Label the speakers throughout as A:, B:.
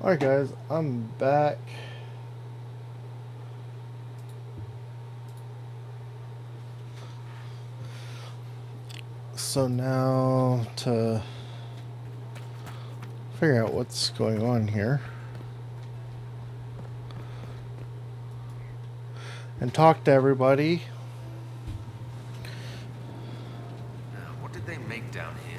A: Alright guys, I'm back. So now to figure out what's going on here and talk to everybody.
B: What did they make down here?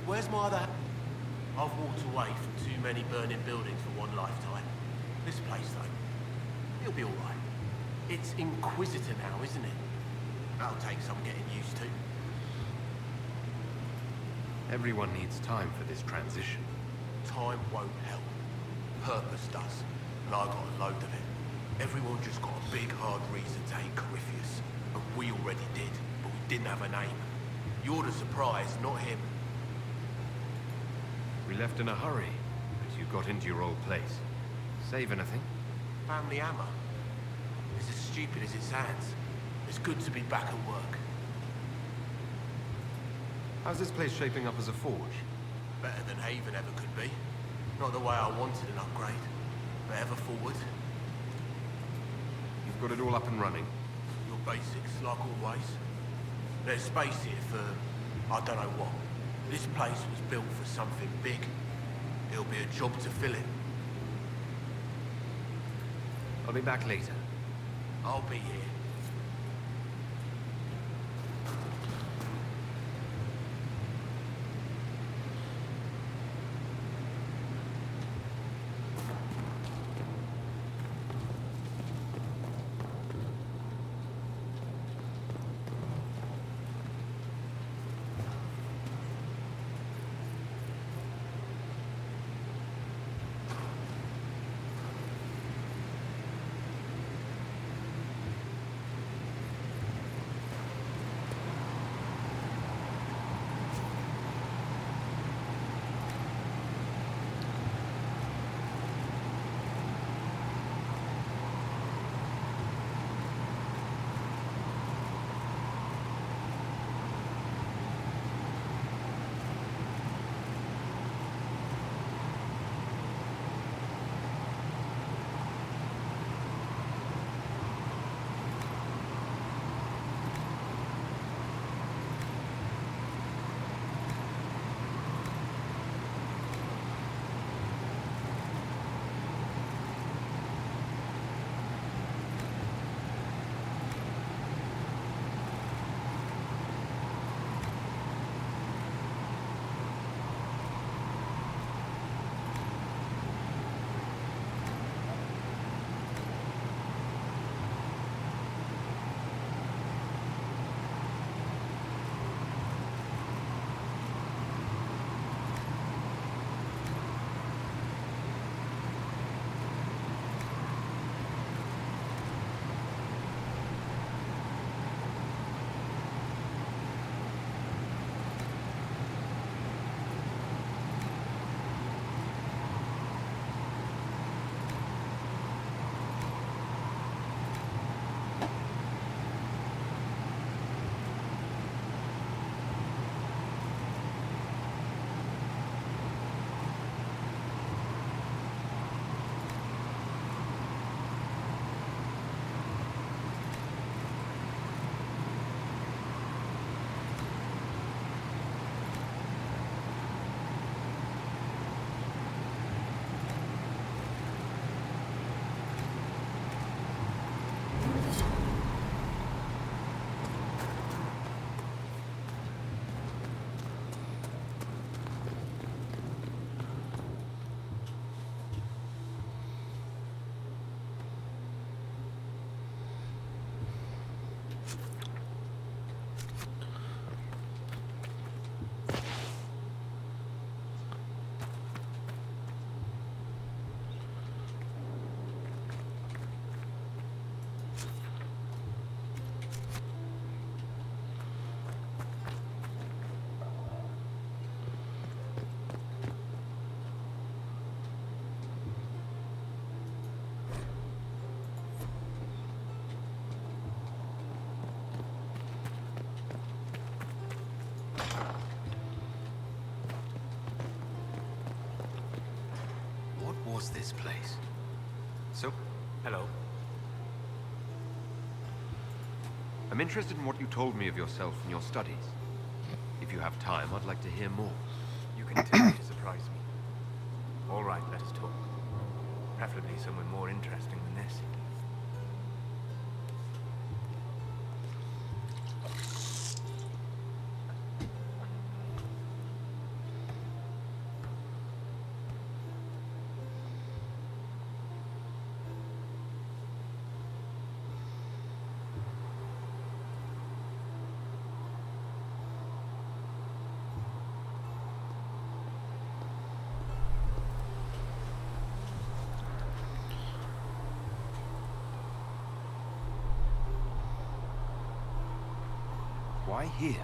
C: Where's my other... I've walked away from too many burning buildings for one lifetime. This place, though, it'll be alright. It's Inquisitor now, isn't it? That'll take some getting used to.
B: Everyone needs time for this transition.
C: Time won't help. Purpose does. And I got a load of it. Everyone just got a big, hard reason to hate Corypheus. And we already did, but we didn't have a name. You're the surprise, not him.
B: We left in a hurry, but you got into your old place. Save anything?
C: Family hammer. It's as stupid as it sounds. It's good to be back at work.
B: How's this place shaping up as a forge?
C: Better than Haven ever could be. Not the way I wanted an upgrade, but ever forward.
B: You've got it all up and running.
C: Your basics, like always. There's space here for, I don't know what. This place was built for something big. It'll be a job to fill it.
B: I'll be back later.
C: I'll be here.
B: was this place? So,
C: Hello.
B: I'm interested in what you told me of yourself and your studies. If you have time, I'd like to hear more.
C: You continue to surprise me. All right, let us talk. Preferably somewhere more interesting than this.
B: Why here?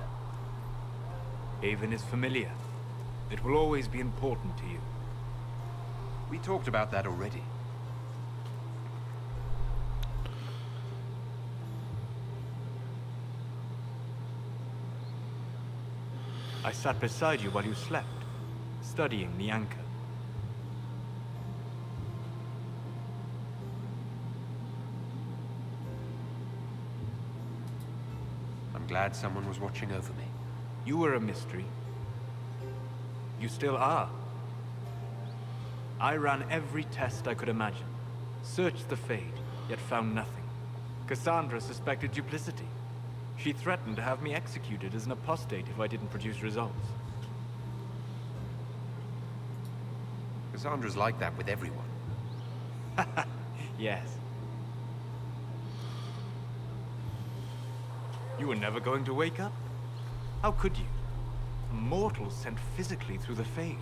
D: Haven is familiar. It will always be important to you.
B: We talked about that already.
D: I sat beside you while you slept, studying the anchor.
B: I'm glad someone was watching over me.
D: You were a mystery. You still are. I ran every test I could imagine. Searched the Fade, yet found nothing. Cassandra suspected duplicity. She threatened to have me executed as an apostate if I didn't produce results.
B: Cassandra's like that with everyone.
D: Yes. You were never going to wake up? How could you? A mortal sent physically through the Fade.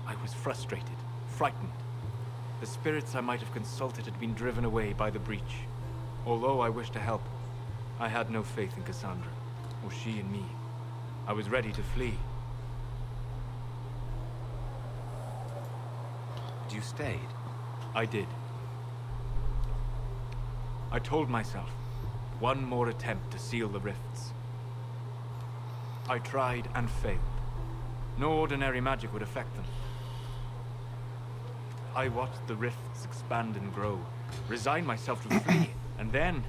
D: I was frustrated, frightened. The spirits I might have consulted had been driven away by the breach. Although I wished to help, I had no faith in Cassandra, or she in me. I was ready to flee.
B: But you stayed.
D: I did. I told myself, one more attempt to seal the rifts. I tried and failed. No ordinary magic would affect them. I watched the rifts expand and grow, resigned myself to flee, and then...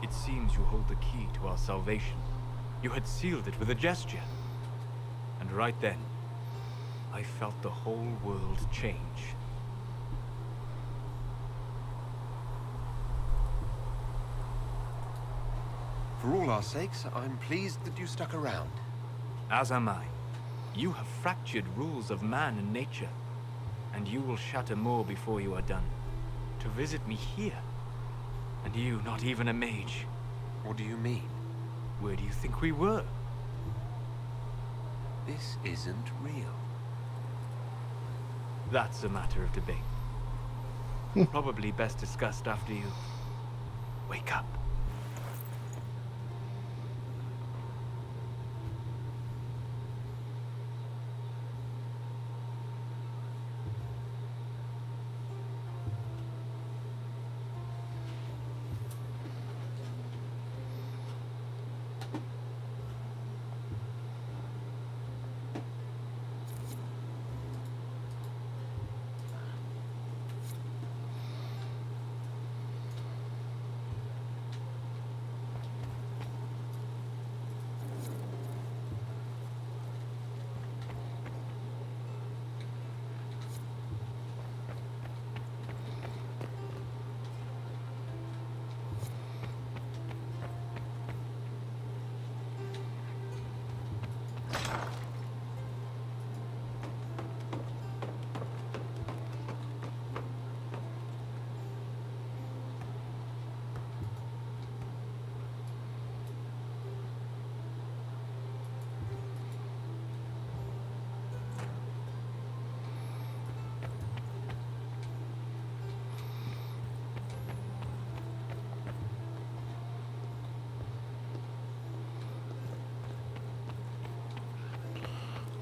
D: It seems you hold the key to our salvation. You had sealed it with a gesture. And right then, I felt the whole world change.
B: For all our sakes, I'm pleased that you stuck around.
D: As am I. You have fractured rules of man and nature, and you will shatter more before you are done. To visit me here, and you not even a mage.
B: What do you mean?
D: Where do you think we were?
B: This isn't real.
D: That's a matter of debate. Probably best discussed after you wake up.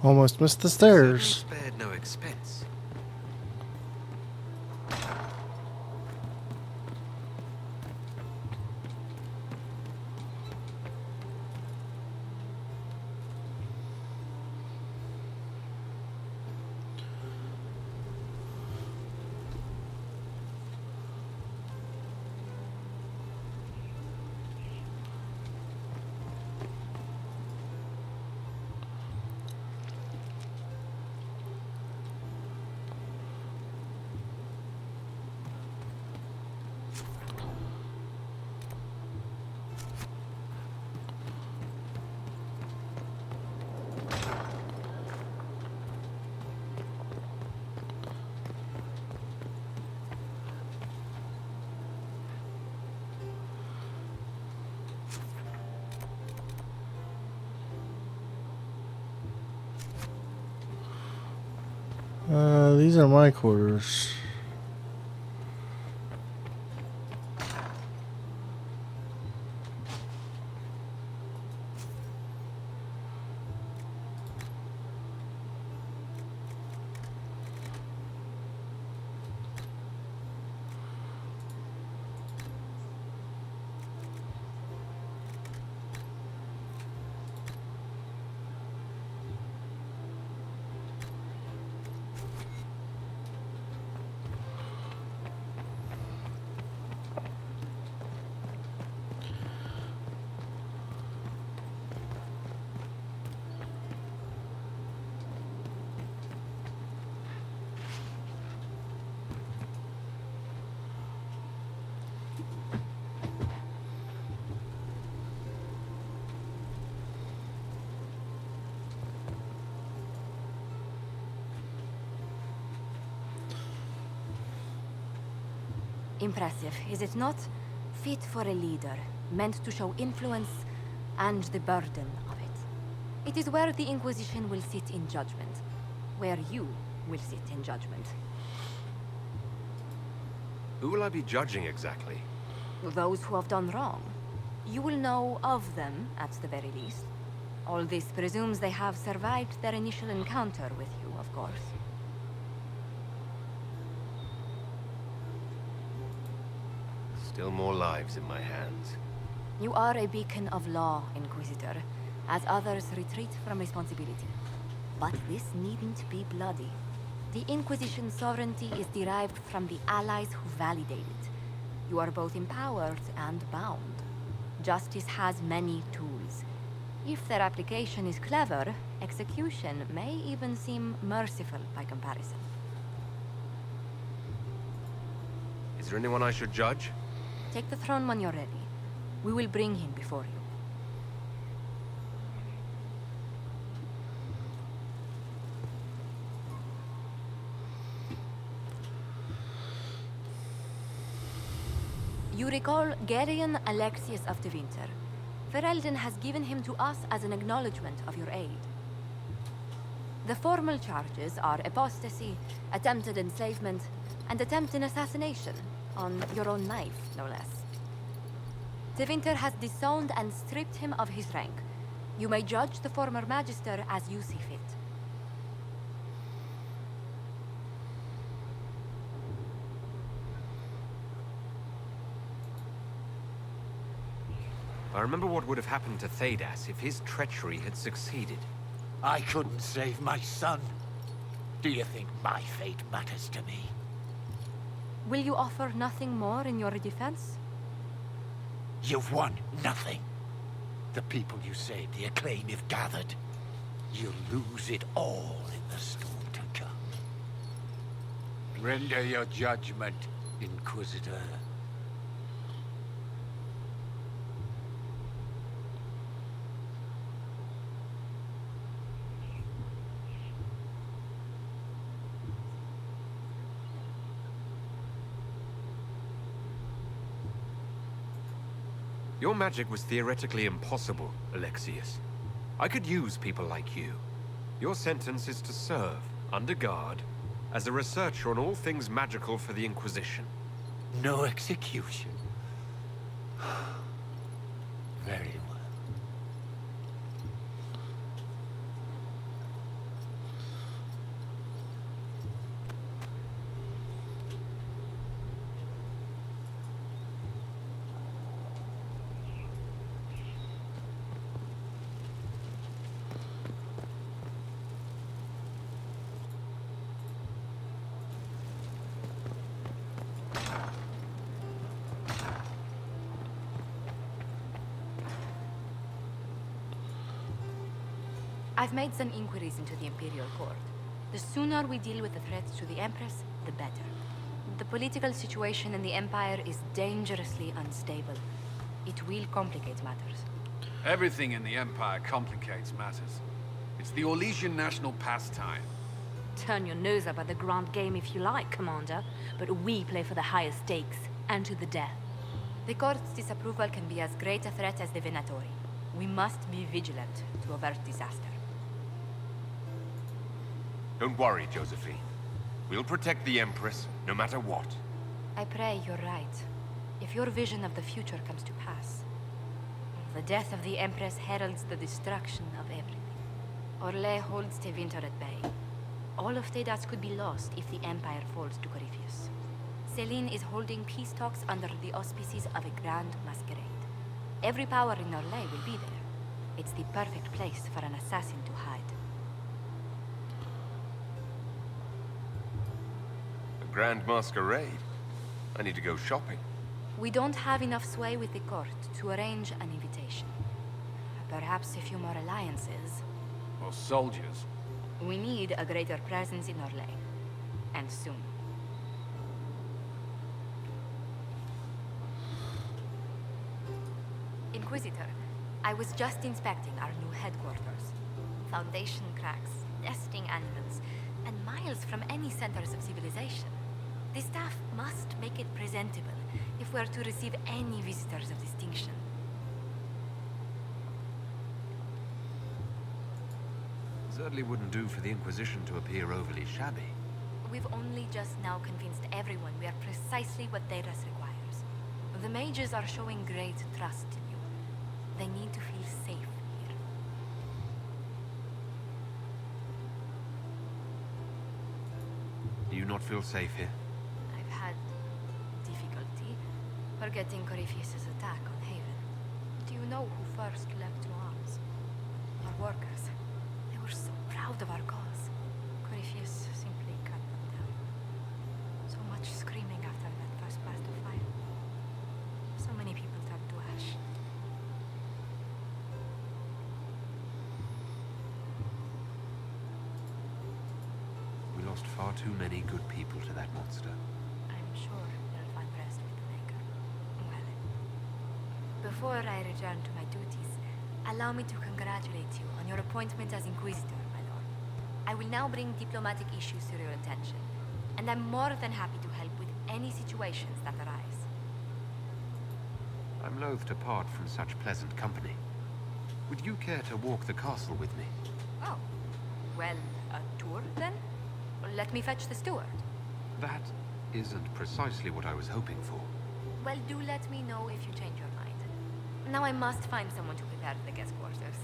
A: Almost missed the stairs.
B: Spared no expense.
A: These are my quarters.
E: Impressive, is it not? Fit for a leader, meant to show influence and the burden of it. It is where the Inquisition will sit in judgment, where you will sit in judgment.
B: Who will I be judging exactly?
E: Those who have done wrong. You will know of them, at the very least. All this presumes they have survived their initial encounter with you, of course.
B: Still more lives in my hands.
E: You are a beacon of law, Inquisitor, as others retreat from responsibility. But this needn't be bloody. The Inquisition's sovereignty is derived from the allies who validate it. You are both empowered and bound. Justice has many tools. If their application is clever, execution may even seem merciful by comparison.
B: Is there anyone I should judge?
E: Take the throne when you're ready. We will bring him before you. You recall Gerion Alexius of Tevinter. Ferelden has given him to us as an acknowledgement of your aid. The formal charges are apostasy, attempted enslavement, and attempted assassination, on your own knife, no less. Tevinter has disowned and stripped him of his rank. You may judge the former magister as you see fit.
B: I remember what would have happened to Thedas if his treachery had succeeded.
F: I couldn't save my son. Do you think my fate matters to me?
E: Will you offer nothing more in your defense?
F: You've won nothing. The people you saved, the acclaim you've gathered. You'll lose it all in the storm to come. Render your judgment, Inquisitor.
B: Your magic was theoretically impossible, Alexius. I could use people like you. Your sentence is to serve, under guard, as a researcher on all things magical for the Inquisition.
F: No execution. Very well.
E: I've made some inquiries into the Imperial Court. The sooner we deal with the threats to the Empress, the better. The political situation in the Empire is dangerously unstable. It will complicate matters.
G: Everything in the Empire complicates matters. It's the Orlesian national pastime.
E: Turn your nose up at the grand game if you like, Commander, but we play for the highest stakes, and to the death. The Court's disapproval can be as great a threat as the Venatori. We must be vigilant to avert disaster.
B: Don't worry, Josephine. We'll protect the Empress, no matter what.
E: I pray you're right. If your vision of the future comes to pass, the death of the Empress heralds the destruction of everything. Orlais holds Tevinter at bay. All of Tedas could be lost if the Empire falls to Corypheus. Celine is holding peace talks under the auspices of a grand masquerade. Every power in Orlais will be there. It's the perfect place for an assassin to hide.
B: A grand masquerade? I need to go shopping.
E: We don't have enough sway with the court to arrange an invitation. Perhaps a few more alliances.
G: Or soldiers.
E: We need a greater presence in Orlais. And soon. Inquisitor, I was just inspecting our new headquarters. Foundation cracks, nesting animals, and miles from any centers of civilization. The staff must make it presentable if we're to receive any visitors of distinction.
B: Certainly wouldn't do for the Inquisition to appear overly shabby.
E: We've only just now convinced everyone we are precisely what Thedas requires. The mages are showing great trust in you. They need to feel safe here.
B: Do you not feel safe here?
E: I've had difficulty forgetting Corypheus' attack on Haven. Do you know who first leapt to arms? Our workers. They were so proud of our cause. Corypheus simply cut them down. So much screaming after that first blast of fire. So many people turned to ash.
B: We lost far too many good people to that monster.
E: I'm sure you'll find rest with the Maker. Well, before I return to my duties, allow me to congratulate you on your appointment as Inquisitor, my lord. I will now bring diplomatic issues to your attention, and I'm more than happy to help with any situations that arise.
B: I'm loath to part from such pleasant company. Would you care to walk the castle with me?
E: Oh, well, a tour then? Let me fetch the steward.
B: That isn't precisely what I was hoping for.
E: Well, do let me know if you change your mind. Now I must find someone to prepare the guest quarters.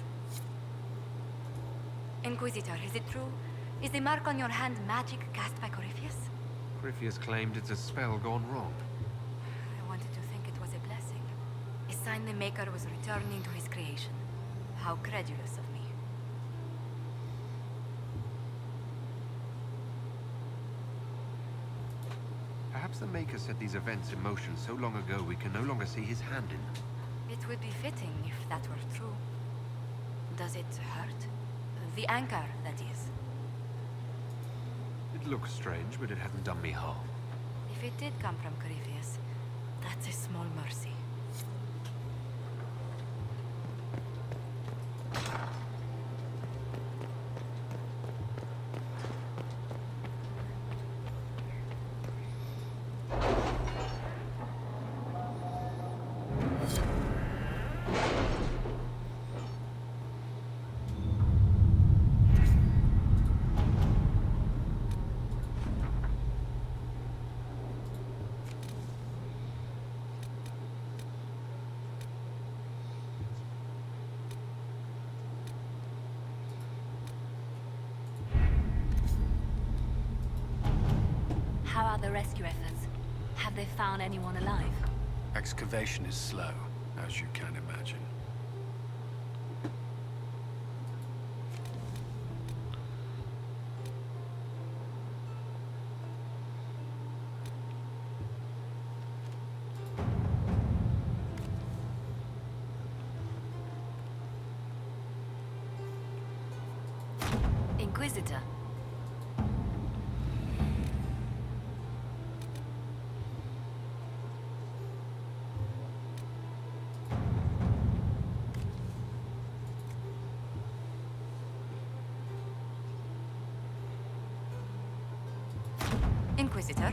E: Inquisitor, is it true? Is the mark on your hand magic cast by Corypheus?
B: Corypheus claimed it's a spell gone wrong.
E: I wanted to think it was a blessing. A sign the Maker was returning to his creation. How credulous of me.
B: Perhaps the Maker set these events in motion so long ago we can no longer see his hand in them.
E: It would be fitting if that were true. Does it hurt? The anchor, that is.
B: It looks strange, but it hasn't done me harm.
E: If it did come from Corypheus, that's a small mercy. How are the rescue efforts? Have they found anyone alive?
G: Excavation is slow, as you can imagine.
E: Inquisitor. Inquisitor.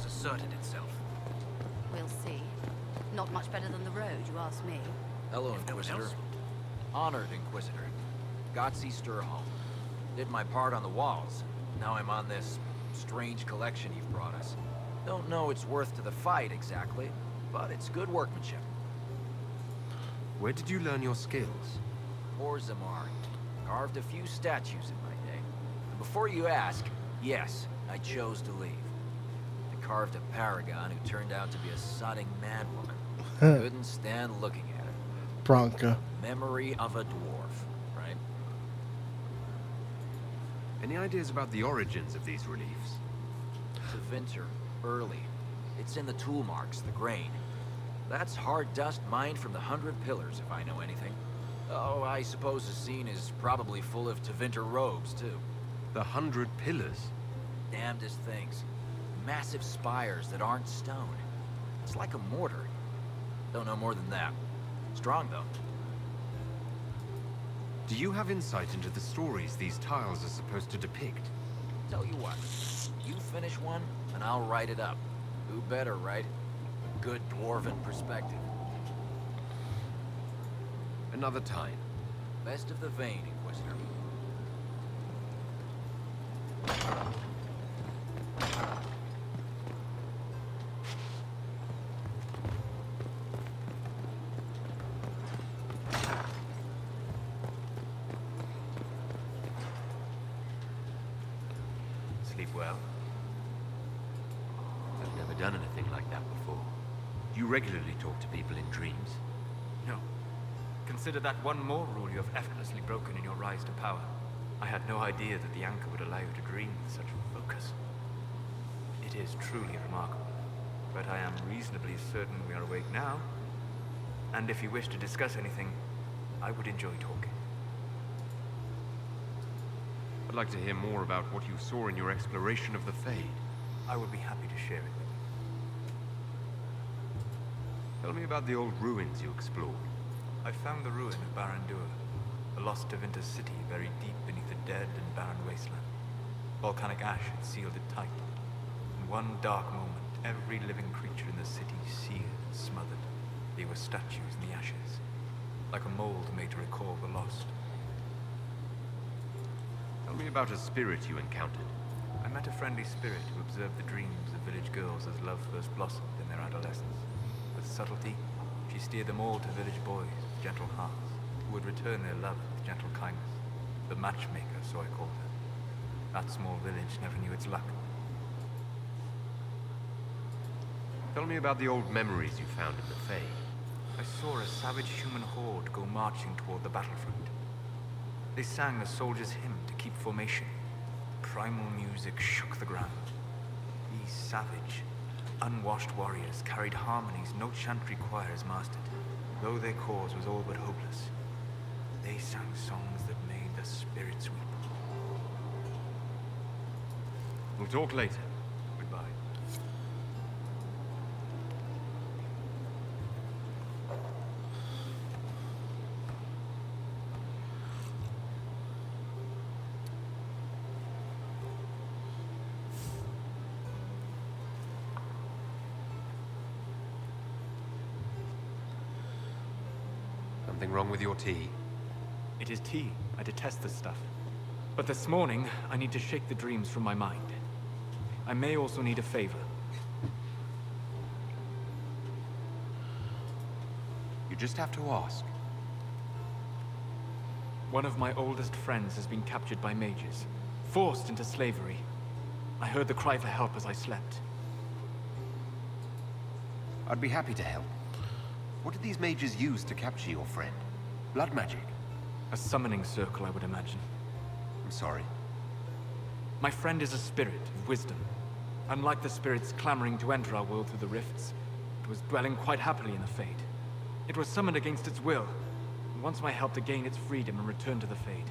H: has asserted itself.
E: We'll see. Not much better than the road, you ask me.
I: Hello,
H: If no one
I: Inquisitor.
H: else.
I: Honored Inquisitor. Gotzi Sturholm. Did my part on the walls. Now I'm on this strange collection you've brought us. Don't know its worth to the fight exactly, but it's good workmanship.
B: Where did you learn your skills?
I: Zamar. Carved a few statues in my day. And before you ask, yes, I chose to leave. I carved a paragon who turned out to be a sodding madwoman. Couldn't stand looking at her.
A: Bronca.
I: Memory of a dwarf, right?
B: Any ideas about the origins of these reliefs?
I: Tavern, early. It's in the tool marks, the grain. That's hard dust mined from the 100 Pillars, if I know anything. Oh, I suppose the scene is probably full of Tavern robes, too.
B: The 100 Pillars?
I: Damnedest things. Massive spires that aren't stone. It's like a mortar. Don't know more than that. Strong, though.
B: Do you have insight into the stories these tiles are supposed to depict?
I: Tell you what, you finish one, and I'll write it up. Who better, right? A good dwarven perspective.
B: Another time.
I: Best of the vein, Inquisitor.
B: Sleep well? I've never done anything like that before. Do you regularly talk to people in dreams?
D: No. Consider that one more rule you have effortlessly broken in your rise to power. I had no idea that the anchor would allow you to dream with such focus. It is truly remarkable. But I am reasonably certain we are awake now. And if you wish to discuss anything, I would enjoy talking.
B: I'd like to hear more about what you saw in your exploration of the Fade.
D: I would be happy to share it with you.
B: Tell me about the old ruins you explored.
D: I found the ruin of Barandur, a lost Tevinter city buried deep beneath a dead and barren wasteland. Volcanic ash had sealed it tight. In one dark moment, every living creature in the city seared and smothered. They were statues in the ashes, like a mold made to recall the lost.
B: Tell me about a spirit you encountered.
D: I met a friendly spirit who observed the dreams of village girls as love first blossomed in their adolescence. With subtlety, she steered them all to village boys with gentle hearts, who would return their love with gentle kindness. The matchmaker, so I called her. That small village never knew its luck.
B: Tell me about the old memories you found in the Fade.
D: I saw a savage human horde go marching toward the battlefront. They sang a soldier's hymn to keep formation. Primal music shook the ground. These savage, unwashed warriors carried harmonies no chantry choirs mastered, though their cause was all but hopeless. They sang songs that made the spirits weep.
B: We'll talk later.
D: Goodbye.
B: Something wrong with your tea?
D: It is tea. I detest this stuff. But this morning, I need to shake the dreams from my mind. I may also need a favor.
B: You just have to ask.
D: One of my oldest friends has been captured by mages, forced into slavery. I heard the cry for help as I slept.
B: I'd be happy to help. What did these mages use to capture your friend? Blood magic?
D: A summoning circle, I would imagine.
B: I'm sorry.
D: My friend is a spirit of wisdom. Unlike the spirits clamoring to enter our world through the rifts, it was dwelling quite happily in the Fade. It was summoned against its will, and wants my help to gain its freedom and return to the Fade.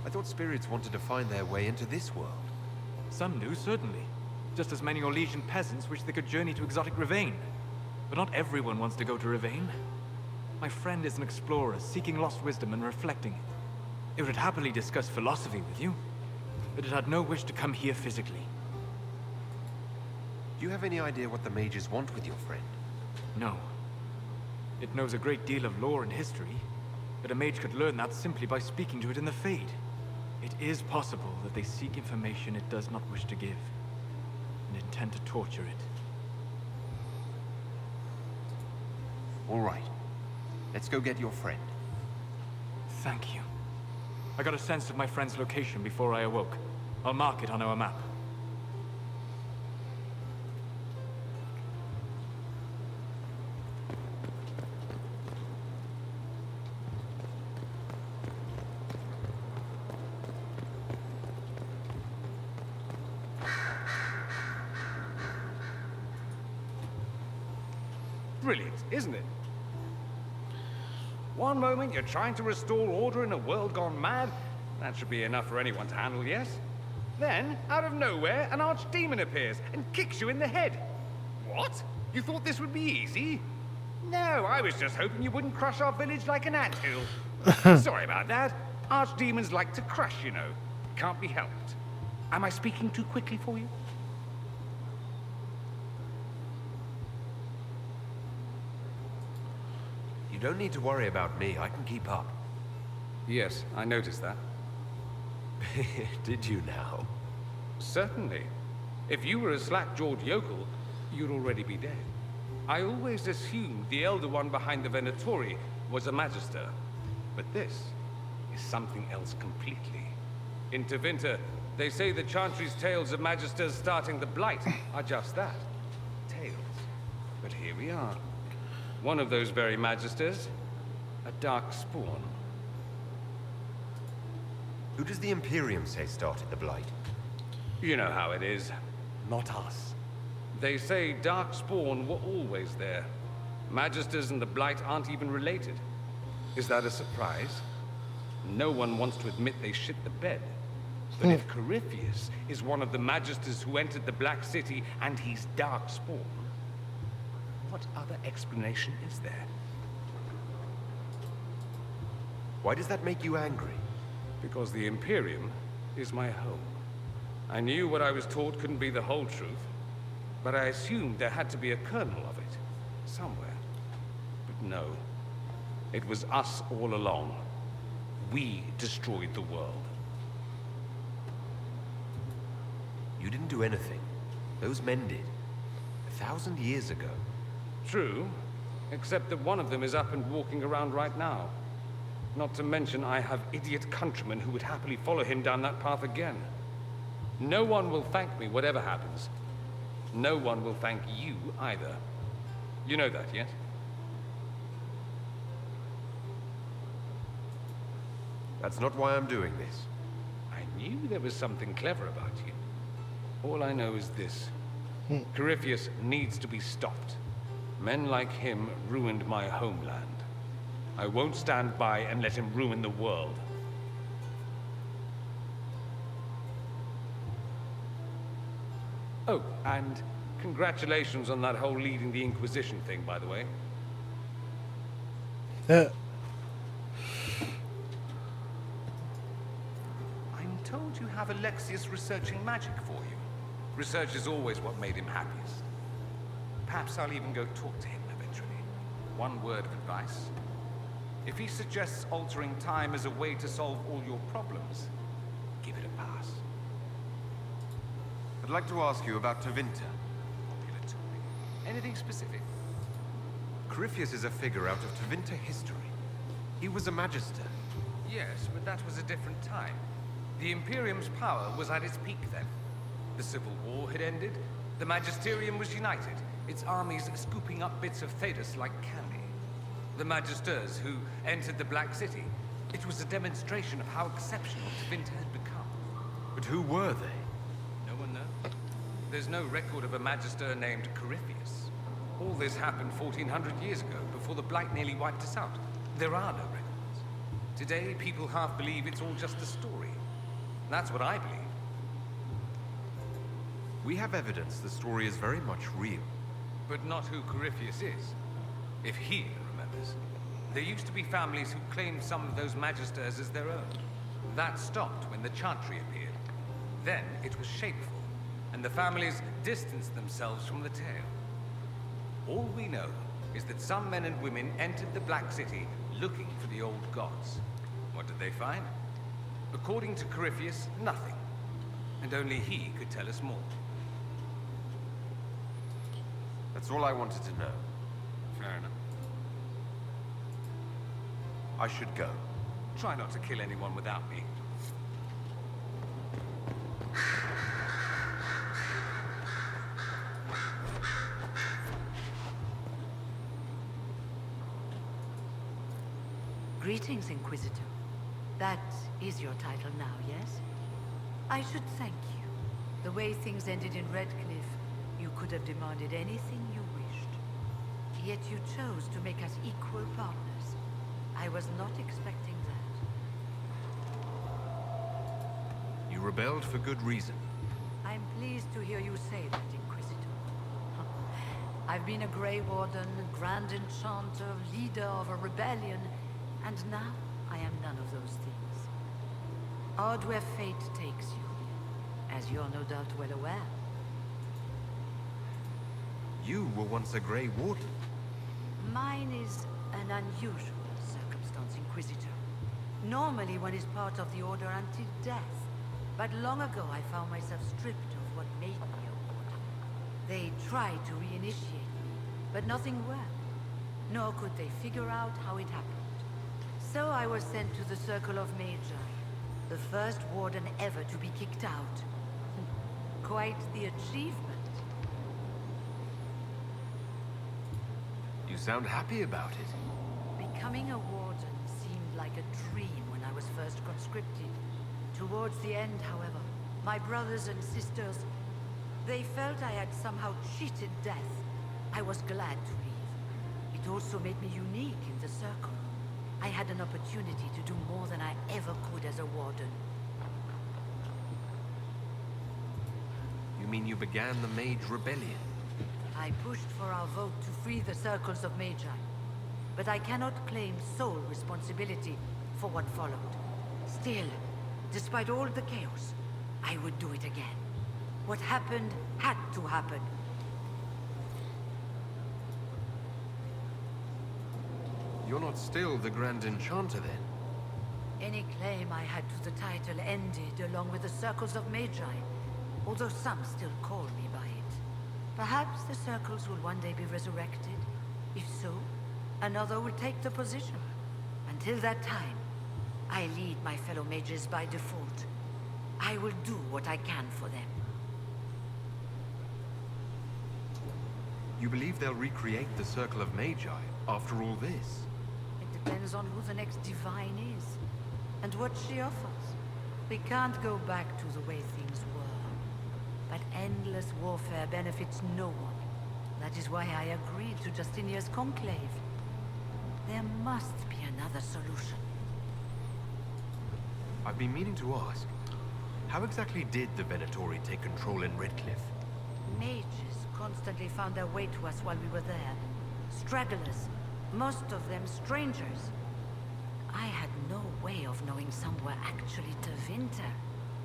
B: I thought spirits wanted to find their way into this world.
D: Some do, certainly. Just as many Orlesian peasants wish they could journey to exotic Rivain. But not everyone wants to go to Rivain. My friend is an explorer, seeking lost wisdom and reflecting it. It would happily discuss philosophy with you. but it had no wish to come here physically.
B: Do you have any idea what the mages want with your friend?
D: No. It knows a great deal of lore and history, but a mage could learn that simply by speaking to it in the Fade. It is possible that they seek information it does not wish to give, and intend to torture it.
B: All right. Let's go get your friend.
D: Thank you. I got a sense of my friend's location before I awoke. I'll mark it on our map.
G: Brilliant, isn't it? One moment you're trying to restore order in a world gone mad. That should be enough for anyone to handle, yes? Then, out of nowhere, an archdemon appears and kicks you in the head. What? You thought this would be easy? No, I was just hoping you wouldn't crush our village like an anthill. Sorry about that. Archdemons like to crush, you know. Can't be helped. Am I speaking too quickly for you?
B: You don't need to worry about me. I can keep up.
G: Yes, I noticed that.
B: Did you now?
G: Certainly. If you were a slack-jawed yokel, you'd already be dead. I always assumed the Elder One behind the Venatori was a Magister. But this is something else completely. In Tevinter, they say the Chantry's tales of Magisters starting the Blight are just that. Tales. But here we are. One of those very Magisters, a dark spawn.
B: Who does the Imperium say started the Blight?
G: You know how it is. Not us. They say Darkspawn were always there. Magisters and the Blight aren't even related. Is that a surprise? No one wants to admit they shit the bed. But if Corypheus is one of the Magisters who entered the Black City and he's Darkspawn, what other explanation is there?
B: Why does that make you angry?
G: Because the Imperium is my home. I knew what I was taught couldn't be the whole truth, but I assumed there had to be a kernel of it, somewhere. But no, it was us all along. We destroyed the world.
B: You didn't do anything. Those men did. 1,000 years ago.
G: True, except that one of them is up and walking around right now. Not to mention I have idiot countrymen who would happily follow him down that path again. No one will thank me, whatever happens. No one will thank you either. You know that, yes?
B: That's not why I'm doing this.
G: I knew there was something clever about you. All I know is this. Corypheus needs to be stopped. Men like him ruined my homeland. I won't stand by and let him ruin the world. Oh, and congratulations on that whole leading the Inquisition thing, by the way. I'm told you have Alexius researching magic for you. Research is always what made him happiest. Perhaps I'll even go talk to him eventually. One word of advice. If he suggests altering time as a way to solve all your problems, give it a pass.
B: I'd like to ask you about Tevinter.
G: Popular topic. Anything specific?
B: Corypheus is a figure out of Tevinter history. He was a Magister.
G: Yes, but that was a different time. The Imperium's power was at its peak then. The Civil War had ended. The Magisterium was united, its armies scooping up bits of Thedas like candy. The Magisters who entered the Black City. It was a demonstration of how exceptional Tevinter had become.
B: But who were they?
G: No one knows. There's no record of a Magister named Corypheus. All this happened 1400 years ago, before the Blight nearly wiped us out. There are no records. Today, people half believe it's all just a story. That's what I believe.
B: We have evidence the story is very much real.
G: But not who Corypheus is. If he remembers. There used to be families who claimed some of those Magisters as their own. That stopped when the Chantry appeared. Then it was shameful, and the families distanced themselves from the tale. All we know is that some men and women entered the Black City looking for the old gods. What did they find? According to Corypheus, nothing. And only he could tell us more.
B: That's all I wanted to know.
G: Fair enough.
B: I should go.
G: Try not to kill anyone without me.
H: Greetings, Inquisitor. That is your title now, yes? I should thank you. The way things ended in Redcliffe, you could have demanded anything you wished. Yet you chose to make us equal partners. I was not expecting that.
B: You rebelled for good reason.
H: I'm pleased to hear you say that, Inquisitor. I've been a Grey Warden, Grand Enchanter, leader of a rebellion, and now I am none of those things. Odd where fate takes you, as you're no doubt well aware.
B: You were once a Grey Warden.
H: Mine is an unusual circumstance, Inquisitor. Normally one is part of the Order until death. But long ago I found myself stripped of what made me a warden. They tried to reinitiate me, but nothing worked. Nor could they figure out how it happened. So I was sent to the Circle of Magi, the first warden ever to be kicked out. Quite the achievement.
B: You sound happy about it.
H: Becoming a warden seemed like a dream when I was first conscripted. Towards the end, however, my brothers and sisters, they felt I had somehow cheated death. I was glad to leave. It also made me unique in the Circle. I had an opportunity to do more than I ever could as a warden.
B: You mean you began the Mage Rebellion?
H: I pushed for our vote to free the Circles of Magi. But I cannot claim sole responsibility for what followed. Still, despite all the chaos, I would do it again. What happened had to happen.
B: You're not still the Grand Enchanter, then?
H: Any claim I had to the title ended along with the Circles of Magi, although some still call me by it. Perhaps the Circles will one day be resurrected. If so, another will take the position. Until that time, I lead my fellow mages by default. I will do what I can for them.
B: You believe they'll recreate the Circle of Magi after all this?
H: It depends on who the next divine is, and what she offers. We can't go back to the way things were. But endless warfare benefits no one. That is why I agreed to Justinia's conclave. There must be another solution.
B: I've been meaning to ask, how exactly did the Venatori take control in Redcliffe?
H: Mages constantly found their way to us while we were there. Stragglers, most of them strangers. I had no way of knowing some were actually Tevinter.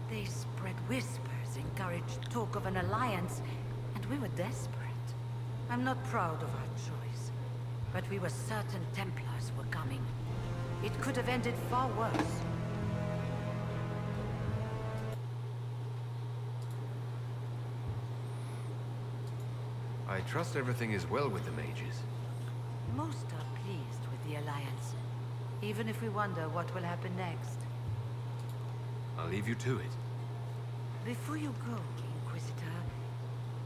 H: They spread whispers, encouraged talk of an alliance, and we were desperate. I'm not proud of our choice, but we were certain Templars were coming. It could have ended far worse.
B: I trust everything is well with the mages.
H: Most are pleased with the alliance, even if we wonder what will happen next.
B: I'll leave you to it.
H: Before you go, Inquisitor,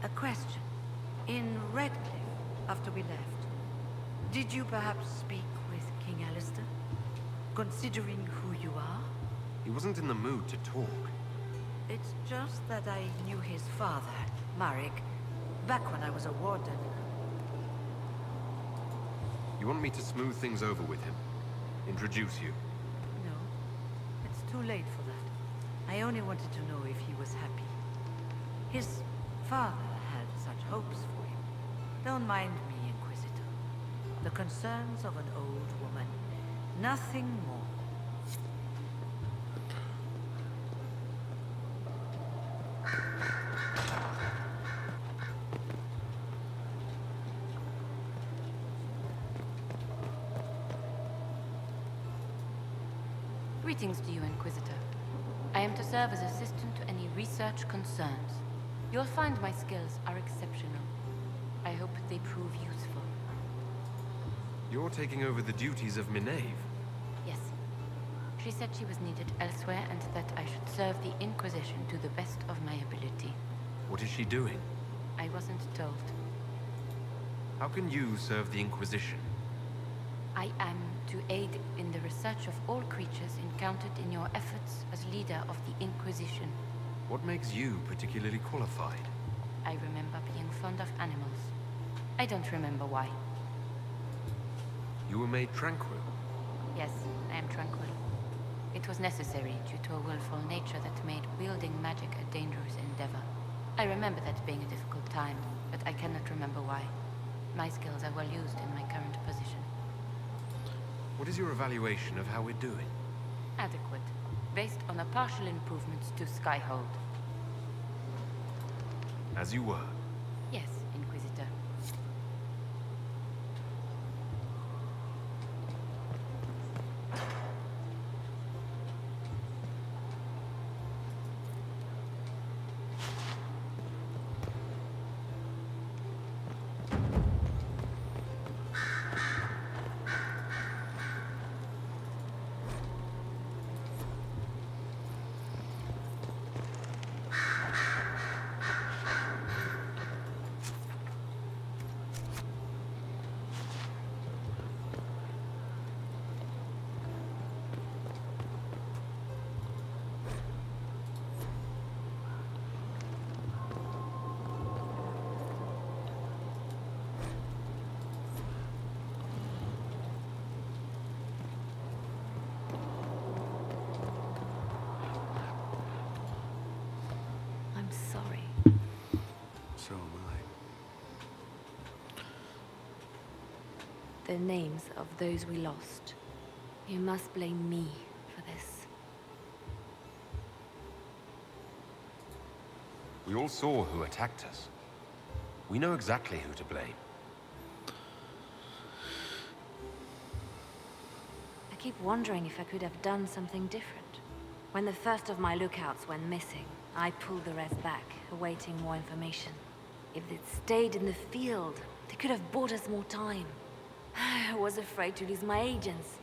H: a question. In Redcliffe, after we left, did you perhaps speak with King Alistair? Considering who you are?
B: He wasn't in the mood to talk.
H: It's just that I knew his father, Marek, back when I was a warden.
B: You want me to smooth things over with him? Introduce you?
H: No, it's too late for that. I only wanted to know if he was happy. His father had such hopes for him. Don't mind me, Inquisitor. The concerns of an old woman. Nothing more.
E: Greetings to you, Inquisitor. I am to serve as assistant to any research concerns. You'll find my skills are exceptional. I hope they prove useful.
B: You're taking over the duties of Minave.
E: Yes. She said she was needed elsewhere and that I should serve the Inquisition to the best of my ability.
B: What is she doing?
E: I wasn't told.
B: How can you serve the Inquisition?
E: I am to aid in the research of all creatures encountered in your efforts as leader of the Inquisition.
B: What makes you particularly qualified?
E: I remember being fond of animals. I don't remember why.
B: You were made tranquil.
E: Yes, I am tranquil. It was necessary due to a willful nature that made wielding magic a dangerous endeavor. I remember that being a difficult time, but I cannot remember why. My skills are well used in my current position.
B: What is your evaluation of how we're doing?
E: Adequate, based on a partial improvements to Skyhold.
B: As you were.
E: Yes, Inquisitor. I'm sorry.
G: So am I.
E: The names of those we lost. You must blame me for this.
B: We all saw who attacked us. We know exactly who to blame.
E: I keep wondering if I could have done something different. When the first of my lookouts went missing, I pulled the rest back, awaiting more information. If they'd stayed in the field, they could have bought us more time. I was afraid to lose my agents.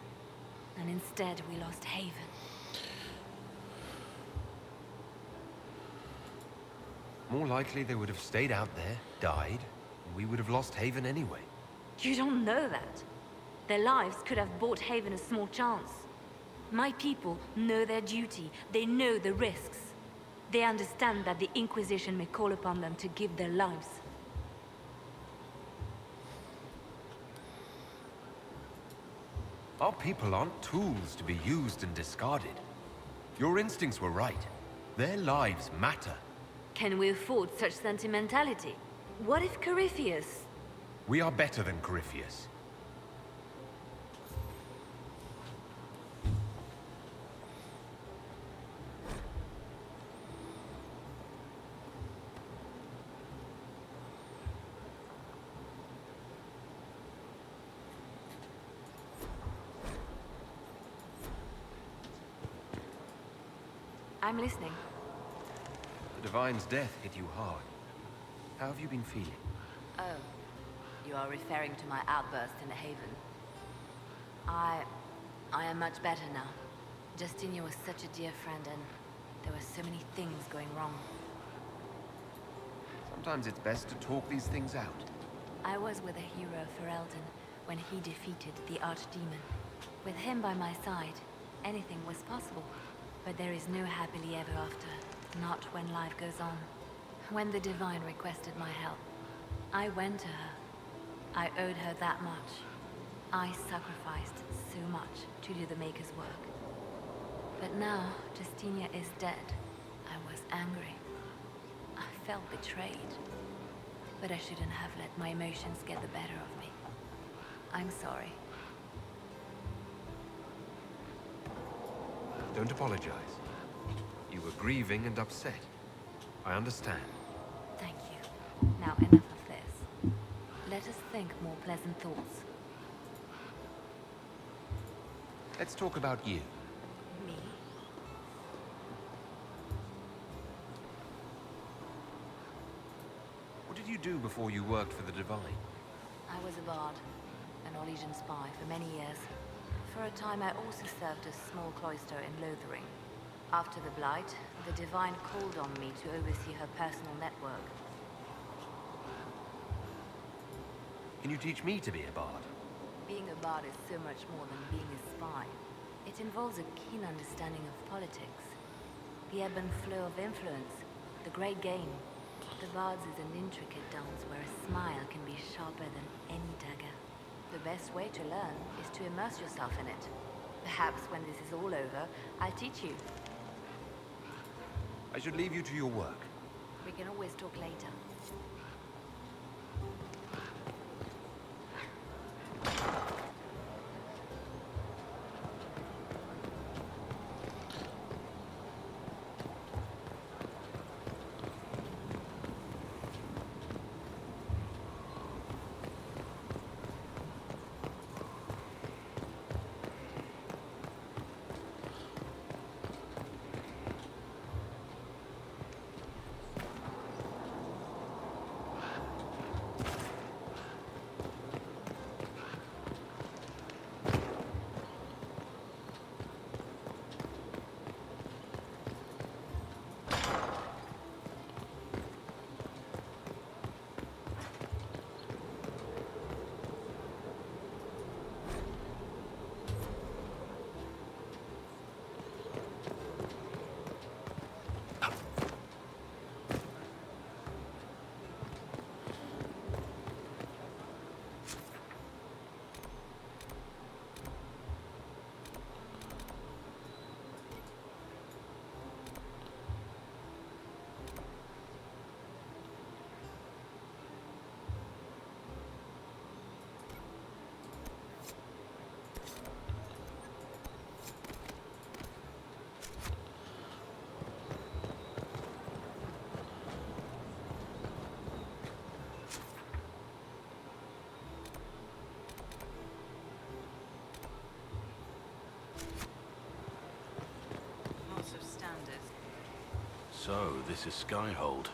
E: And instead, we lost Haven.
B: More likely they would have stayed out there, died, and we would have lost Haven anyway.
E: You don't know that. Their lives could have bought Haven a small chance. My people know their duty. They know the risks. They understand that the Inquisition may call upon them to give their lives.
B: Our people aren't tools to be used and discarded. Your instincts were right. Their lives matter.
E: Can we afford such sentimentality? What if Corypheus?
B: We are better than Corypheus.
E: I'm listening.
B: The Divine's death hit you hard. How have you been feeling?
E: Oh, you are referring to my outburst in the Haven. I am much better now. Justinia was such a dear friend and there were so many things going wrong.
B: Sometimes it's best to talk these things out.
E: I was with a hero for Eldon when he defeated the Archdemon. With him by my side, anything was possible. But there is no happily ever after, not when life goes on. When the Divine requested my help, I went to her. I owed her that much. I sacrificed so much to do the Maker's work. But now, Justinia is dead. I was angry. I felt betrayed. But I shouldn't have let my emotions get the better of me. I'm sorry.
B: Don't apologize. You were grieving and upset. I understand.
E: Thank you. Now enough of this. Let us think more pleasant thoughts.
B: Let's talk about you.
E: Me?
B: did you do before you worked for the Divine?
E: I was a bard, an Orlesian spy for many years. For a time, I also served a small cloister in Lothering. After the Blight, the Divine called on me to oversee her personal network.
B: Can you teach me to be a bard?
E: Being a bard is so much more than being a spy. It involves a keen understanding of politics, the ebb and flow of influence, the great game. The bard's is an intricate dance where a smile can be sharper than any dagger. The best way to learn is to immerse yourself in it. Perhaps when this is all over, I'll teach you.
B: I should leave you to your work.
E: We can always talk later.
J: So, this is Skyhold.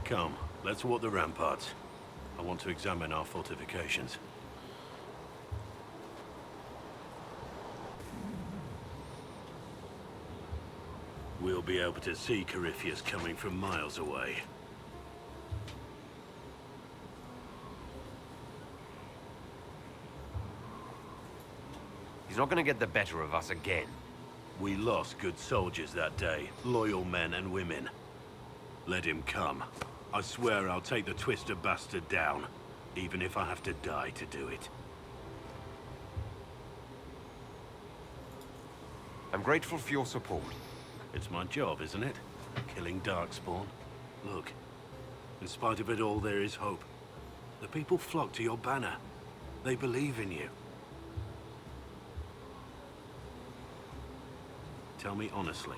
J: Come, let's walk the ramparts. I want to examine our fortifications. We'll be able to see Corypheus coming from miles away.
B: He's not going to get the better of us again.
J: We lost good soldiers that day, loyal men and women. Let him come. I swear I'll take the twister bastard down, even if I have to die to do it.
B: I'm grateful for your support.
J: It's my job, isn't it? Killing Darkspawn. Look, in spite of it all, there is hope. The people flock to your banner. They believe in you. Tell me honestly,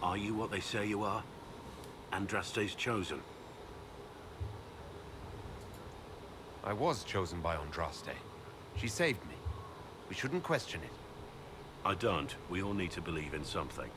J: are you what they say you are? Andraste's chosen?
B: I was chosen by Andraste. She saved me. We shouldn't question it.
J: I don't. We all need to believe in something.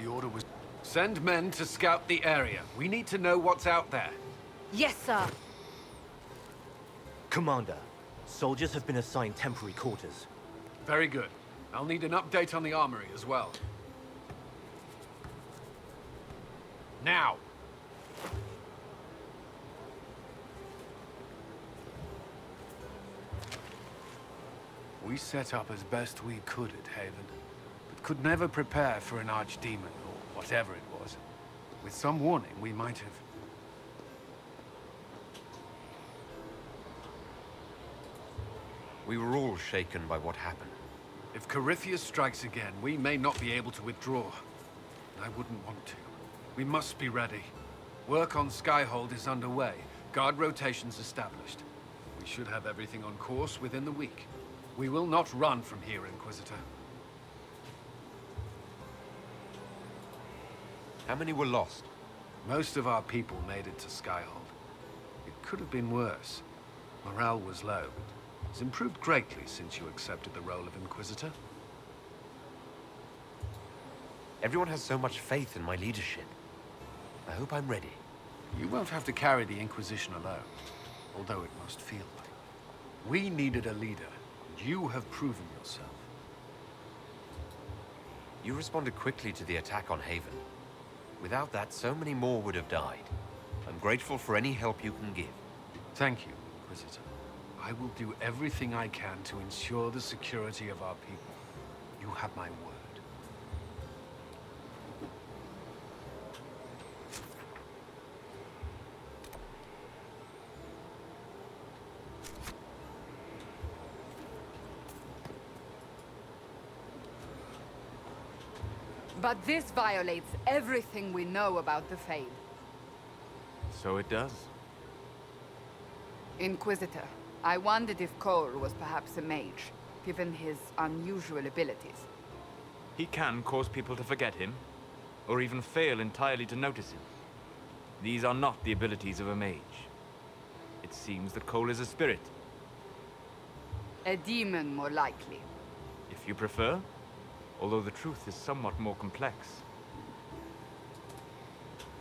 C: The order was...
G: Send men to scout the area. We need to know what's out there.
E: Yes, sir.
K: Commander, soldiers have been assigned temporary quarters.
G: Very good. I'll need an update on the armory as well.
F: Now!
L: We set up as best we could at Haven, but could never prepare for an archdemon, or whatever it was. With some warning, we might have...
B: We were all shaken by what happened.
L: If Corypheus strikes again, we may not be able to withdraw. I wouldn't want to. We must be ready. Work on Skyhold is underway. Guard rotations established. We should have everything on course within the week. We will not run from here, Inquisitor.
B: How many were lost?
L: Most of our people made it to Skyhold. It could have been worse. Morale was low, but it's improved greatly since you accepted the role of Inquisitor.
B: Everyone has so much faith in my leadership. I hope I'm ready.
L: You won't have to carry the Inquisition alone, although it must feel like. We needed a leader, and you have proven yourself.
B: You responded quickly to the attack on Haven. Without that, so many more would have died. I'm grateful for any help you can give.
L: Thank you, Inquisitor. I will do everything I can to ensure the security of our people. You have my word.
M: But this violates everything we know about the Fade.
D: So it does.
M: Inquisitor, I wondered if Cole was perhaps a mage, given his unusual abilities.
D: He can cause people to forget him, or even fail entirely to notice him. These are not the abilities of a mage. It seems that Cole is a spirit.
M: A demon, more likely.
D: If you prefer. Although the truth is somewhat more complex.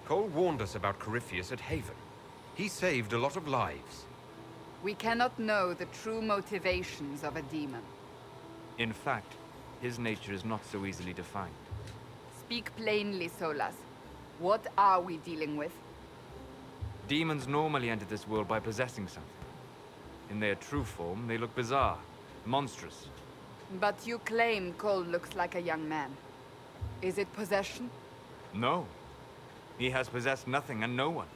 B: Cole warned us about Corypheus at Haven. He saved a lot of lives.
M: We cannot know the true motivations of a demon.
D: In fact, his nature is not so easily defined.
M: Speak plainly, Solas. What are we dealing with?
D: Demons normally enter this world by possessing something. In their true form, they look bizarre, monstrous.
M: But you claim Cole looks like a young man. Is it possession?
D: No. He has possessed nothing and no one.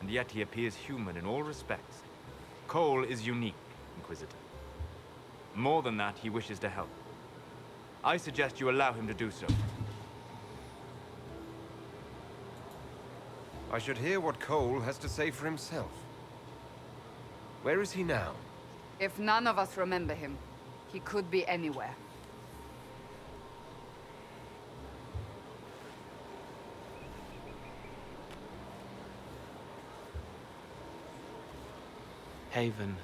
D: And yet he appears human in all respects. Cole is unique, Inquisitor. More than that, he wishes to help. I suggest you allow him to do so.
B: I should hear what Cole has to say for himself. Where is he now?
M: If none of us remember him, he could be anywhere.
N: Haven.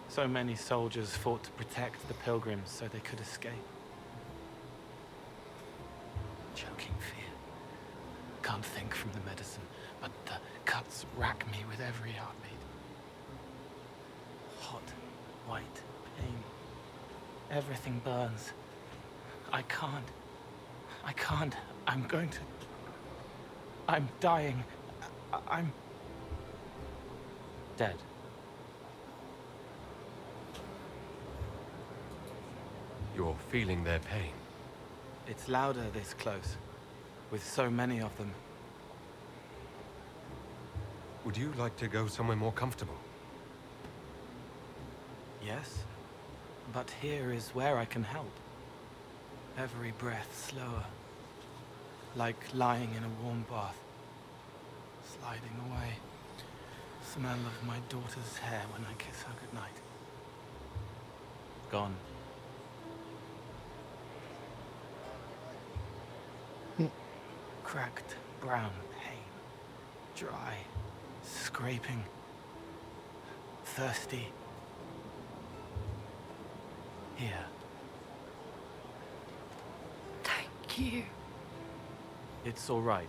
N: So many soldiers fought to protect the pilgrims so they could escape. Choking fear. Can't think from the medicine, but the cuts rack me with every heartbeat. Hot, white pain. Everything burns. I can't. I'm going to... I'm dying. I'm... dead.
B: You're feeling their pain.
N: It's louder this close, with so many of them.
B: Would you like to go somewhere more comfortable?
N: Yes, but here is where I can help. Every breath slower, like lying in a warm bath, sliding away. Smell of my daughter's hair when I kiss her goodnight. Gone. Cracked brown pain, dry, scraping, thirsty. Here.
M: Thank you.
N: It's all right.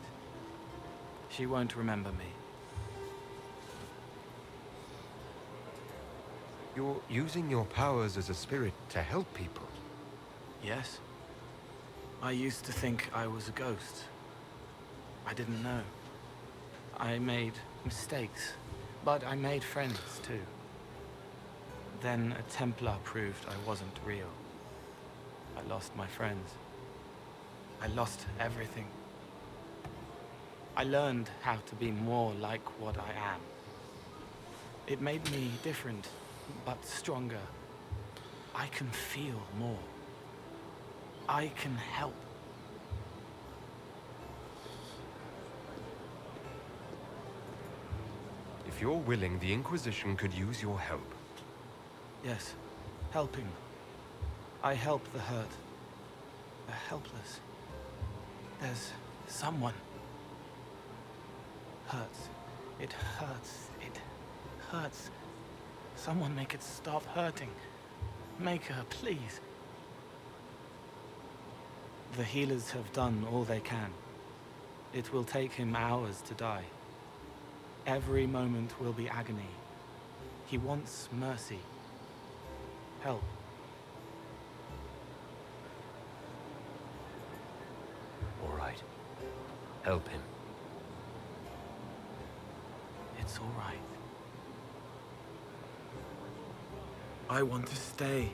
N: She won't remember me.
B: You're using your powers as a spirit to help people.
N: Yes. I used to think I was a ghost. I didn't know. I made mistakes, but I made friends too. Then a Templar proved I wasn't real. I lost my friends. I lost everything. I learned how to be more like what I am. It made me different, but stronger. I can feel more. I can help.
B: If you're willing, the Inquisition could use your help.
N: Yes, helping. I help the hurt. The helpless. There's someone. Hurts. It hurts. It hurts. Someone make it stop hurting. Make her, please. The healers have done all they can. It will take him hours to die. Every moment will be agony. He wants mercy. Help.
B: All right. Help him.
N: It's all right. I want to stay.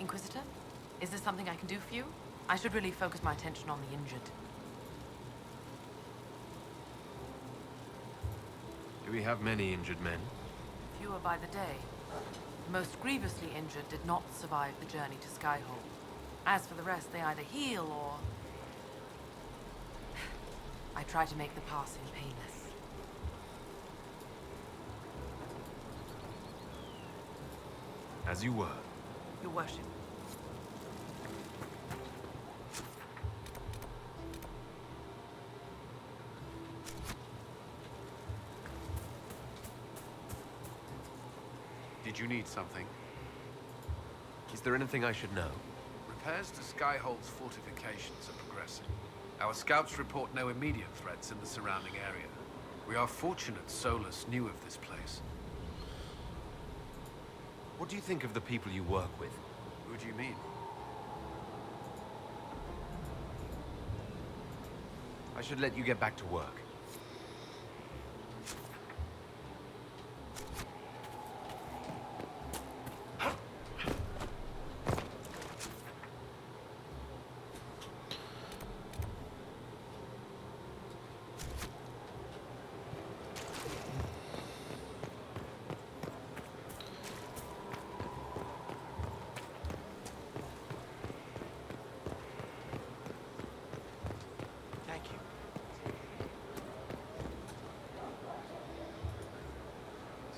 O: Inquisitor? Is there something I can do for you? I should really focus my attention on the injured.
B: Do we have many injured men?
O: Fewer by the day. The most grievously injured did not survive the journey to Skyhold. As for the rest, they either heal or... I try to make the passing painless.
B: As you were.
O: Your worship.
L: Did you need something?
B: Is there anything I should know?
L: Repairs to Skyhold's fortifications are progressing. Our scouts report no immediate threats in the surrounding area. We are fortunate Solus knew of this place.
B: What do you think of the people you work with?
L: Who do you mean?
B: I should let you get back to work.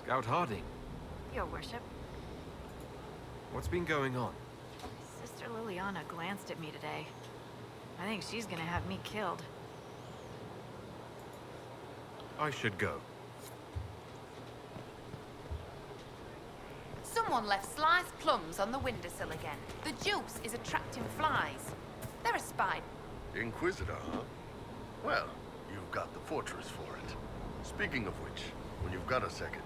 B: Scout Harding.
P: Your worship.
B: What's been going on?
P: Sister Liliana glanced at me today. I think she's gonna have me killed.
B: I should go.
Q: Someone left sliced plums on the windowsill again. The juice is attracting flies. They're a spy.
R: Inquisitor, huh? Well, you've got the fortress for it. Speaking of which, when you've got a second,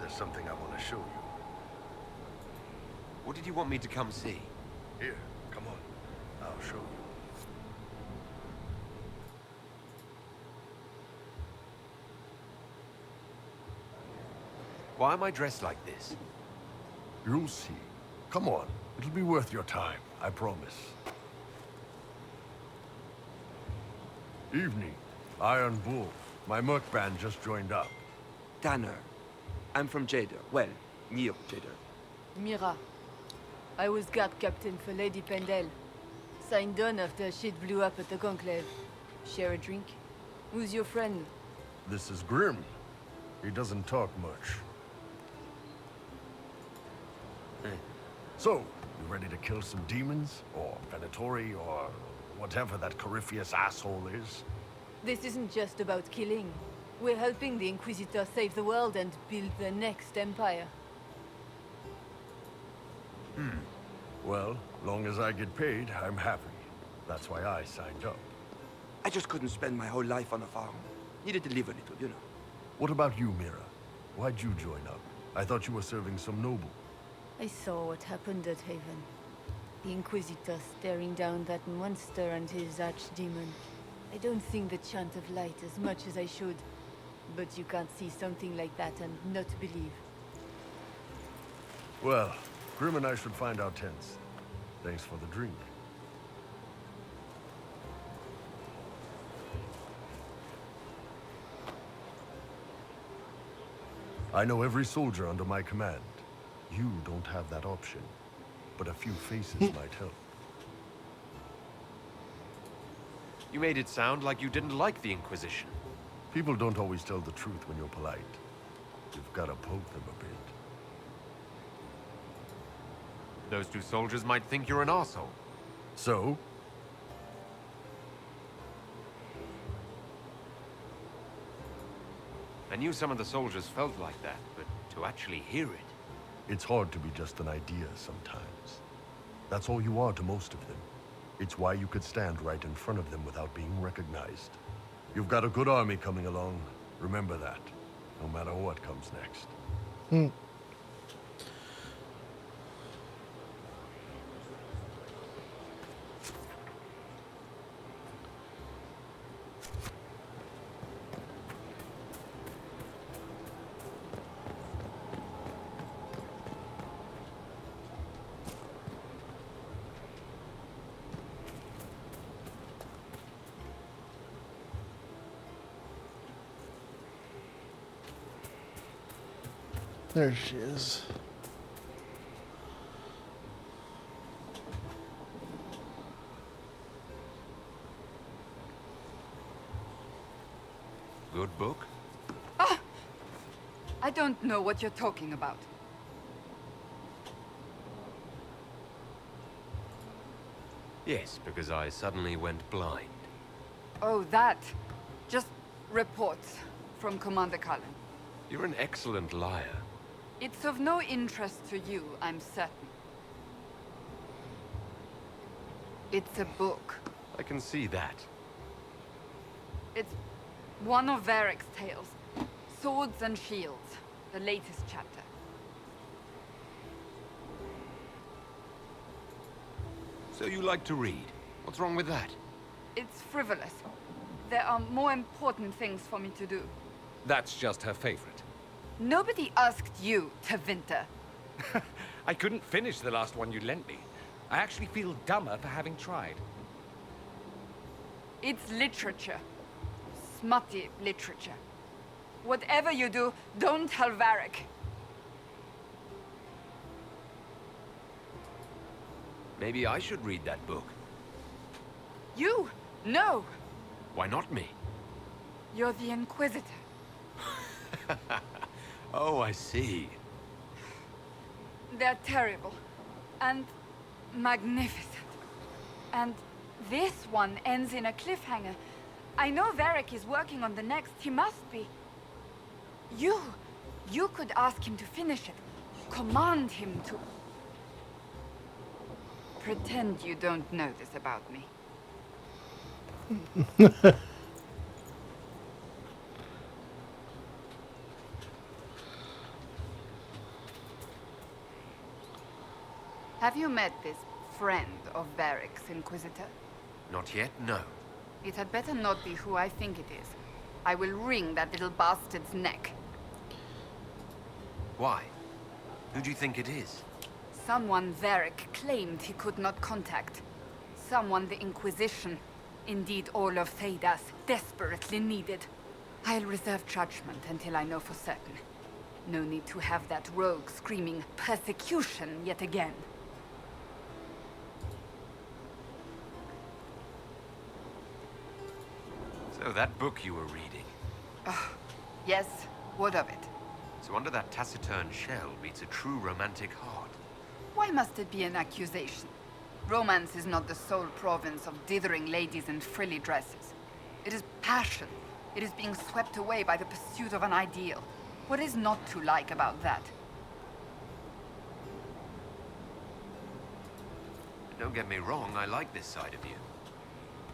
R: there's something I want to show you.
B: What did you want me to come see?
R: Here, come on. I'll show you.
B: Why am I dressed like this?
R: You'll see. Come on. It'll be worth your time, I promise. Evening. Iron Bull. My merc band just joined up.
S: Tanner. I'm from Jader. Well, near Jader.
T: Mira. I was guard captain for Lady Pendel. Signed on after shit blew up at the Conclave. Share a drink? Who's your friend?
R: This is Grim. He doesn't talk much. So, you ready to kill some demons? Or Venatori, or whatever that corypheus asshole is?
T: This isn't just about killing. We're helping the Inquisitor save the world and build the next empire.
R: Well, long as I get paid, I'm happy. That's why I signed up.
S: I just couldn't spend my whole life on a farm. Needed to live a little, you know.
R: What about you, Mira? Why'd you join up? I thought you were serving some noble.
T: I saw what happened at Haven. The Inquisitor staring down that monster and his archdemon. I don't think the chant of light as much as I should. But you can't see something like that and not believe.
R: Well, Grim and I should find our tents. Thanks for the drink. I know every soldier under my command. You don't have that option, but a few faces might help.
B: You made it sound like you didn't like the Inquisition.
R: People don't always tell the truth when you're polite. You've got to poke them a bit.
B: Those two soldiers might think you're an arsehole.
R: So?
B: I knew some of the soldiers felt like that, but to actually hear it...
R: It's hard to be just an idea sometimes. That's all you are to most of them. It's why you could stand right in front of them without being recognized. You've got a good army coming along. Remember that, no matter what comes next.
A: There she is.
B: Good book?
M: Ah! I don't know what you're talking about.
B: Yes, because I suddenly went blind.
M: Oh, that. Just reports from Commander Cullen.
B: You're an excellent liar.
M: It's of no interest to you, I'm certain. It's a book.
B: I can see that.
M: It's one of Varric's tales. Swords and Shields, the latest chapter.
B: So you like to read? What's wrong with that?
M: It's frivolous. There are more important things for me to do.
G: That's just her favorite.
M: Nobody asked you to winter.
G: I couldn't finish the last one you lent me. I actually feel dumber for having tried.
M: It's literature. Smutty literature. Whatever you do, don't tell Varric.
B: Maybe I should read that book.
M: You? No!
B: Why not me?
M: You're the Inquisitor.
B: Oh, I see.
M: They're terrible. And magnificent. And this one ends in a cliffhanger. I know Varric is working on the next. He must be. You could ask him to finish it. Command him to... Pretend you don't know this about me. Have you met this friend of Varric's, Inquisitor?
B: Not yet, no.
M: It had better not be who I think it is. I will wring that little bastard's neck.
B: Why? Who do you think it is?
M: Someone Varric claimed he could not contact. Someone the Inquisition Indeed, all of Thedas desperately needed. I'll reserve judgment until I know for certain. No need to have that rogue screaming persecution yet again.
B: So that book you were reading.
M: Yes, what of it?
B: So under that taciturn shell beats a true romantic heart.
M: Why must it be an accusation? Romance is not the sole province of dithering ladies in frilly dresses. It is passion. It is being swept away by the pursuit of an ideal. What is not to like about that?
B: Don't get me wrong, I like this side of you.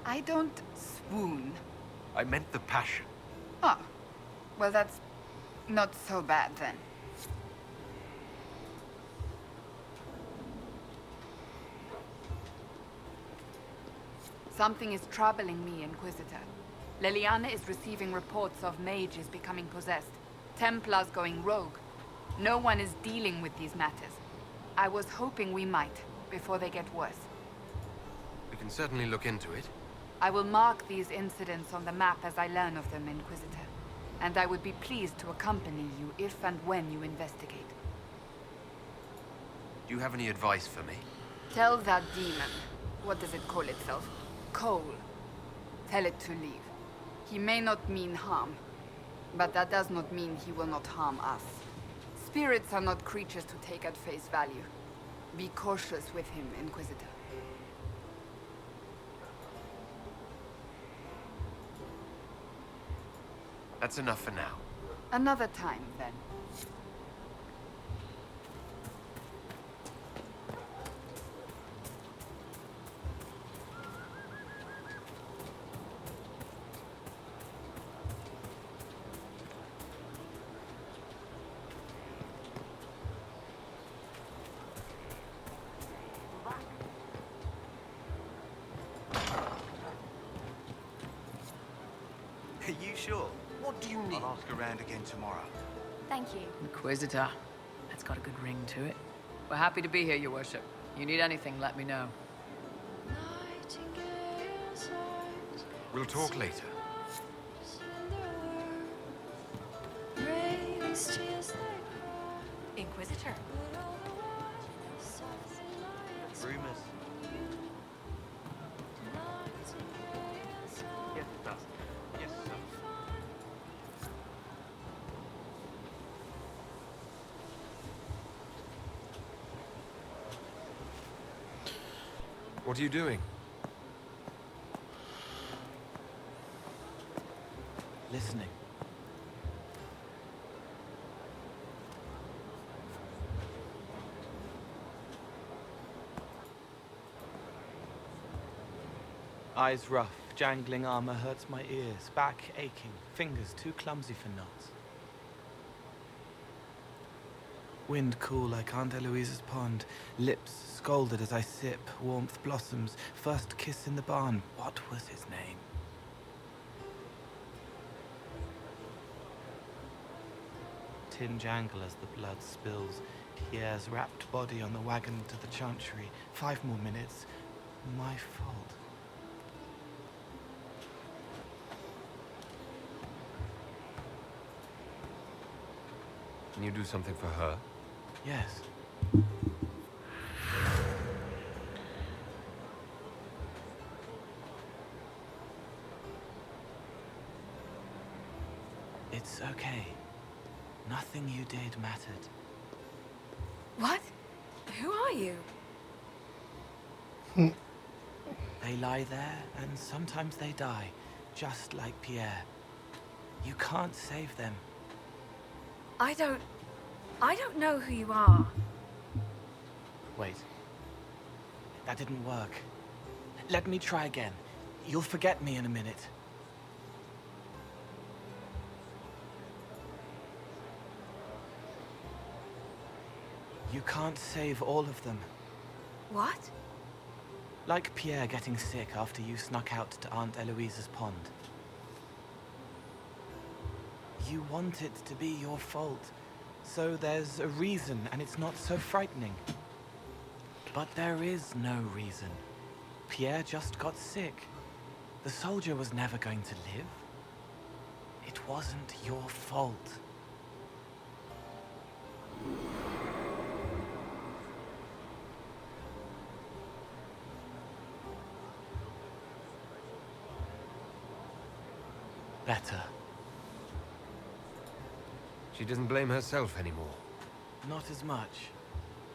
M: I don't swoon.
B: I meant the passion.
M: Ah, well that's not so bad then. Something is troubling me, Inquisitor. Leliana is receiving reports of mages becoming possessed, Templars going rogue. No one is dealing with these matters. I was hoping we might, before they get worse.
B: We can certainly look into it.
M: I will mark these incidents on the map as I learn of them, Inquisitor. And I would be pleased to accompany you if and when you investigate.
B: Do you have any advice for me?
M: Tell that demon, what does it call itself? Cole. Tell it to leave. He may not mean harm, but that does not mean he will not harm us. Spirits are not creatures to take at face value. Be cautious with him, Inquisitor.
B: That's enough for now.
M: Another time, then.
U: Are you sure?
C: What do you need?
U: I'll ask around again tomorrow.
E: Thank you.
O: Inquisitor. That's got a good ring to it. We're happy to be here, Your Worship. You need anything, let me know.
B: We'll talk later.
O: Inquisitor.
K: Rumors.
D: Yes, it does. Yes, sir.
B: What are you doing?
N: Listening. Eyes rough, jangling armor hurts my ears, back aching, fingers too clumsy for knots. Wind cool like Aunt Eloise's pond, lips scalded as I sip, warmth blossoms, first kiss in the barn. What was his name? Tin jangle as the blood spills, Pierre's wrapped body on the wagon to the chantry. 5 more minutes. My fault.
B: Can you do something for her?
N: Yes. It's okay. Nothing you did mattered.
P: What? Who are you?
N: They lie there, and sometimes they die, just like Pierre. You can't save them.
P: I don't know who you are.
N: Wait. That didn't work. Let me try again. You'll forget me in a minute. You can't save all of them.
P: What?
N: Like Pierre getting sick after you snuck out to Aunt Eloise's pond. You want it to be your fault, so there's a reason and it's not so frightening. But there is no reason. Pierre just got sick. The soldier was never going to live. It wasn't your fault. Better.
B: She doesn't blame herself anymore.
N: Not as much.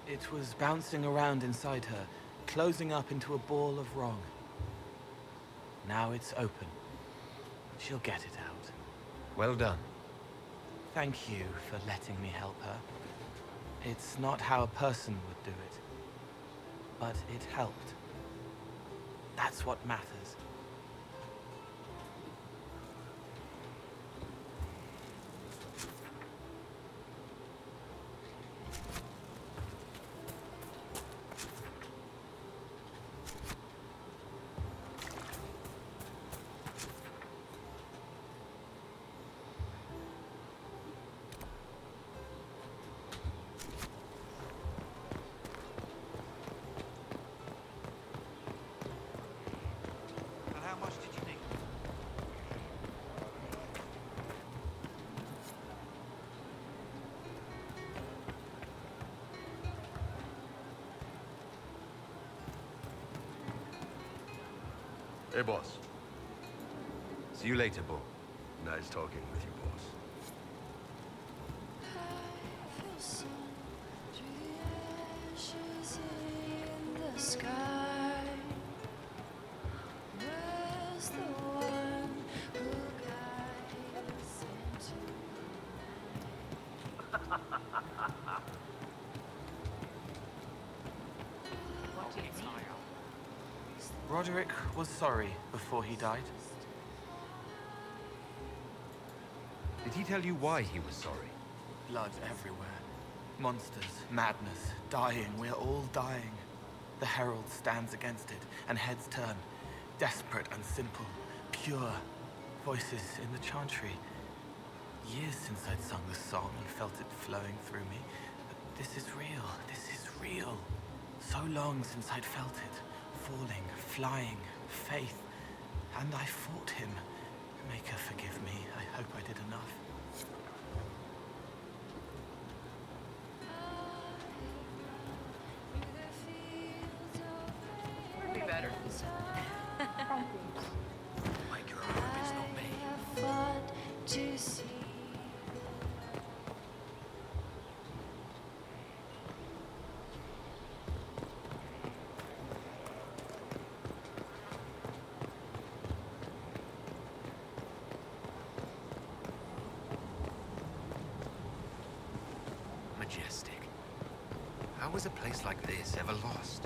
N: It was bouncing around inside her, closing up into a ball of wrong. Now it's open. She'll get it out.
B: Well done.
N: Thank you for letting me help her. It's not how a person would do it, but it helped. That's what matters.
R: Hey, boss.
B: See you later, Bo.
R: Nice talking with you, boss.
N: Roderick was sorry before he died.
B: Did he tell you why he was sorry?
N: Blood everywhere. Monsters, madness, dying. We're all dying. The Herald stands against it, and heads turn. Desperate and simple. Pure. Voices in the chantry. Years since I'd sung the song and felt it flowing through me. But this is real. This is real. So long since I'd felt it. Falling, flying, faith. And I fought him. Maker, forgive me. I hope I did enough.
O: Would be better.
F: Like your arm is not me.
T: To see.
B: Majestic. How was a place like this ever lost?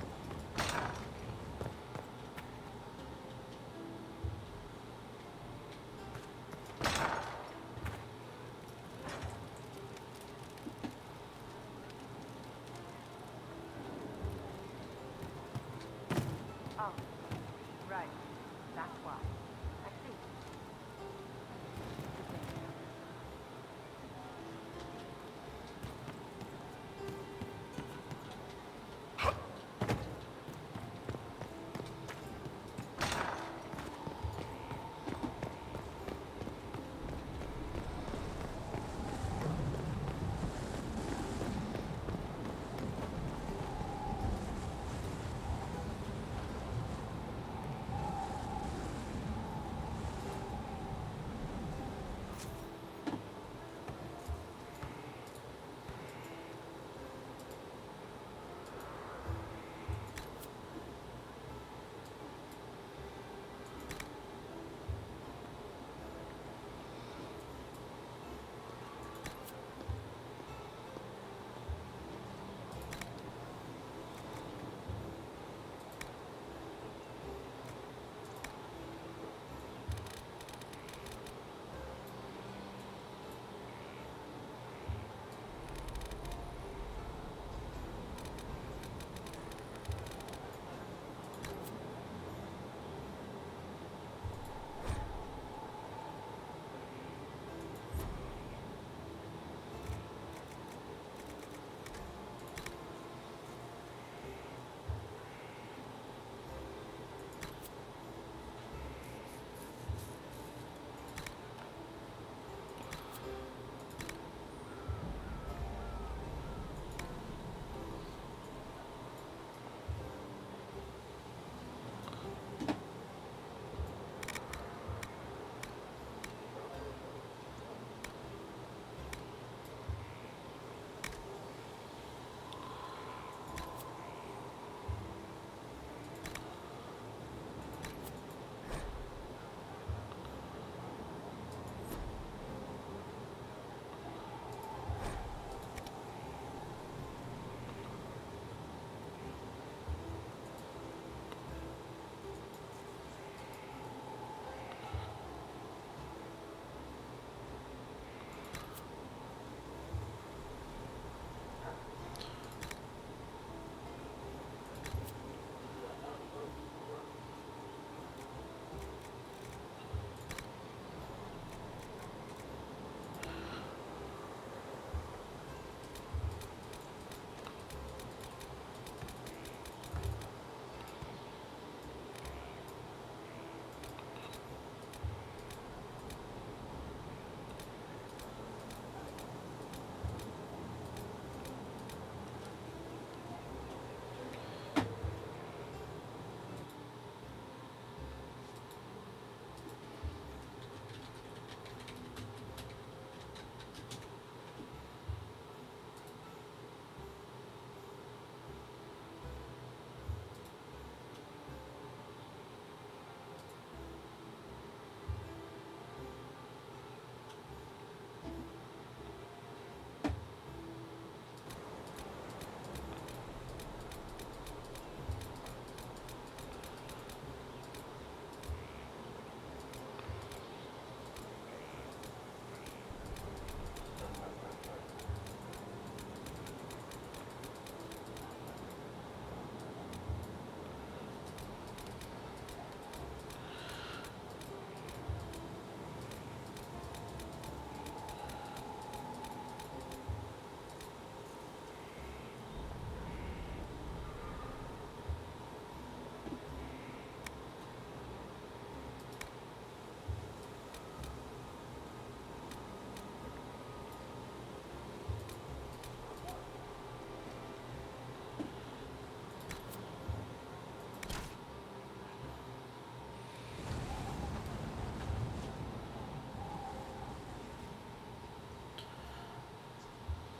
H: Oh, right. That's why. I see.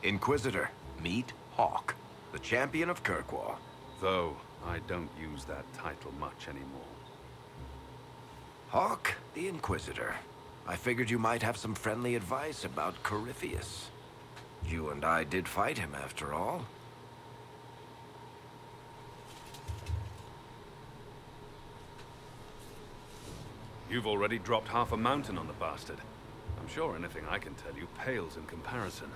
I: Inquisitor, meet Hawk, the champion of Kirkwall.
G: Though, I don't use that title much anymore.
I: Hawk, the Inquisitor. I figured you might have some friendly advice about Corypheus. You and I did fight him, after all.
G: You've already dropped half a mountain on the bastard. I'm sure anything I can tell you pales in comparison.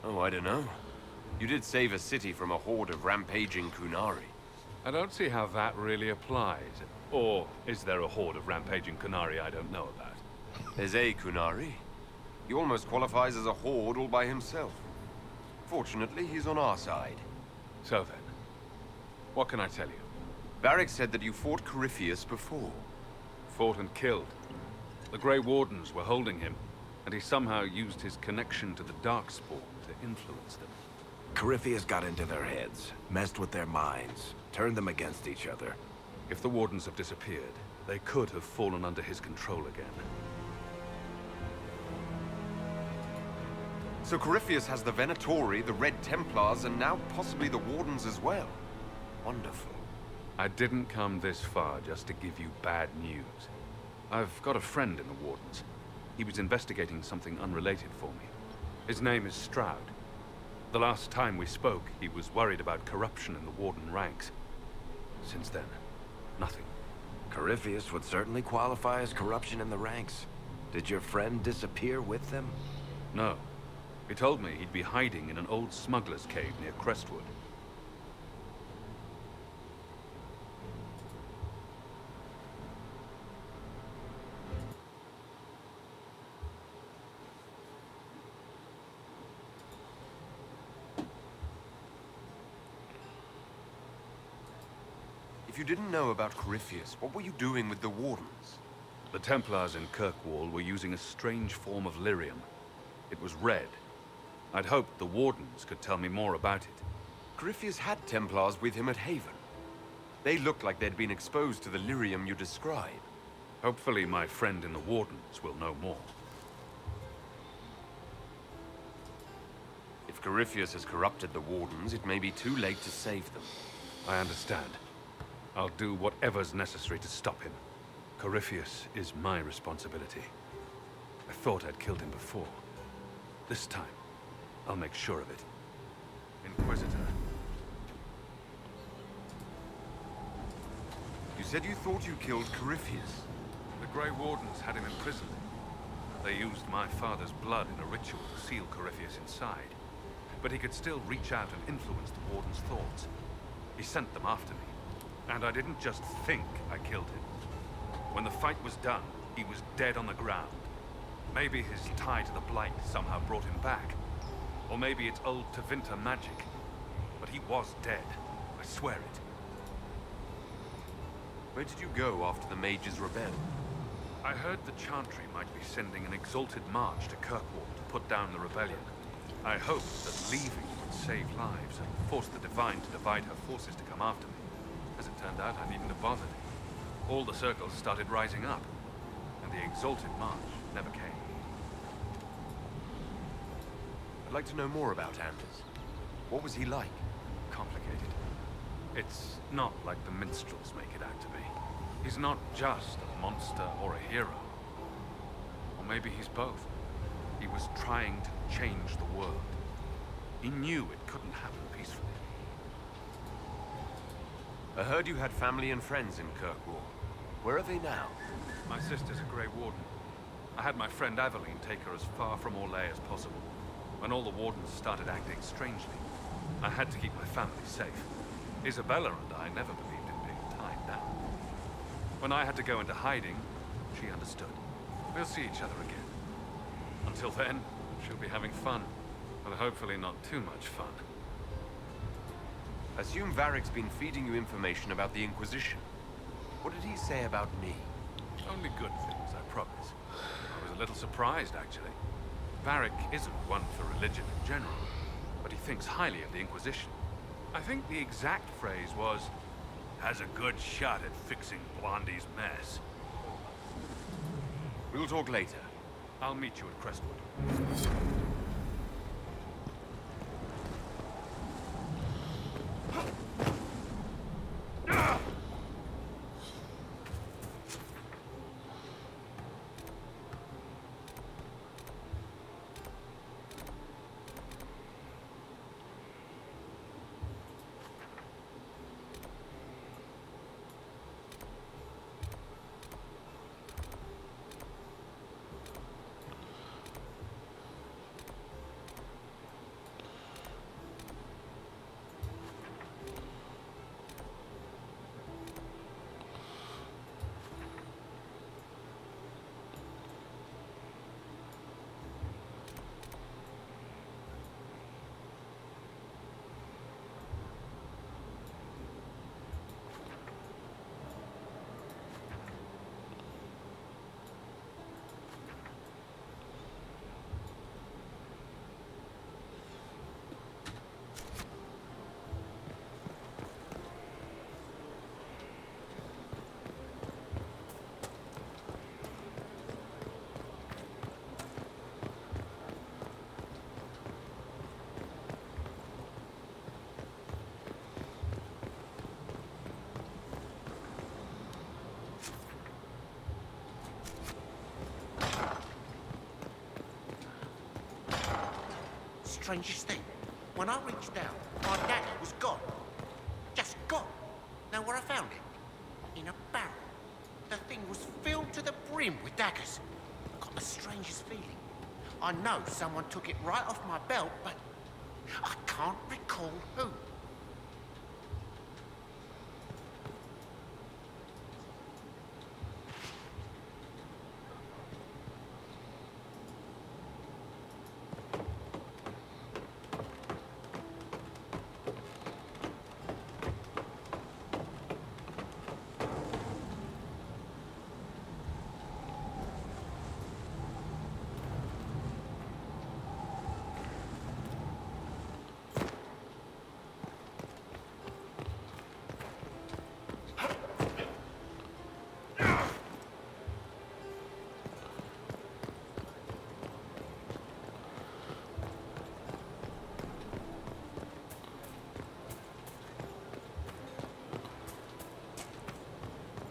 B: Oh, I don't know. You did save a city from a horde of rampaging Kunari.
G: I don't see how that really applies. Or is there a horde of rampaging Kunari I don't know about?
B: There's a Kunari. He almost qualifies as a horde all by himself. Fortunately, he's on our side.
G: So then, what can I tell you?
B: Varric said that you fought Corypheus before.
G: Fought and killed. The Grey Wardens were holding him, and he somehow used his connection to the Darkspawn to influence them.
I: Corypheus got into their heads, messed with their minds, turned them against each other.
G: If the Wardens have disappeared, they could have fallen under his control again.
B: So Corypheus has the Venatori, the Red Templars, and now possibly the Wardens as well. Wonderful.
G: I didn't come this far just to give you bad news. I've got a friend in the Wardens. He was investigating something unrelated for me. His name is Stroud. The last time we spoke, he was worried about corruption in the Warden ranks. Since then, nothing.
I: Corypheus would certainly qualify as corruption in the ranks. Did your friend disappear with them?
G: No. He told me he'd be hiding in an old smuggler's cave near Crestwood.
B: If you didn't know about Corypheus, what were you doing with the Wardens?
G: The Templars in Kirkwall were using a strange form of lyrium. It was red. I'd hoped the Wardens could tell me more about it.
B: Corypheus had Templars with him at Haven. They looked like they'd been exposed to the lyrium you describe.
G: Hopefully my friend in the Wardens will know more.
B: If Corypheus has corrupted the Wardens, it may be too late to save them.
G: I understand. I'll do whatever's necessary to stop him. Corypheus is my responsibility. I thought I'd killed him before. This time, I'll make sure of it. Inquisitor.
B: You said you thought you killed Corypheus.
G: The Grey Wardens had him imprisoned. They used my father's blood in a ritual to seal Corypheus inside. But he could still reach out and influence the Warden's thoughts. He sent them after me. And I didn't just think I killed him. When the fight was done, he was dead on the ground. Maybe his tie to the Blight somehow brought him back. Or maybe it's old Tevinter magic. But he was dead. I swear it.
B: Where did you go after the mages rebelled?
G: I heard the Chantry might be sending an exalted march to Kirkwall to put down the rebellion. I hoped that leaving would save lives and force the Divine to divide her forces to come after me. As it turned out, I needn't have bothered. All the circles started rising up, and the exalted march never came.
B: I'd like to know more about Anders. What was he like?
G: Complicated. It's not like the minstrels make it out to be. He's not just a monster or a hero. Or maybe he's both. He was trying to change the world. He knew it couldn't happen peacefully.
B: I heard you had family and friends in Kirkwall. Where are they now?
G: My sister's a Grey Warden. I had my friend Aveline take her as far from Orlais as possible. When all the Wardens started acting strangely, I had to keep my family safe. Isabella and I never believed in being tied down. When I had to go into hiding, she understood. We'll see each other again. Until then, she'll be having fun. But hopefully not too much fun.
B: Assume Varric's been feeding you information about the Inquisition. What did he say about me?
G: Only good things, I promise. I was a little surprised, actually. Varric isn't one for religion in general, but he thinks highly of the Inquisition. I think the exact phrase was, has a good shot at fixing Blondie's mess.
B: We'll talk later.
G: I'll meet you at Crestwood.
C: Strangest thing, when I reached down, my dagger was gone. Just gone. Know where I found it? In a barrel. The thing was filled to the brim with daggers. Got the strangest feeling. I know someone took it right off my belt, but I can't recall who.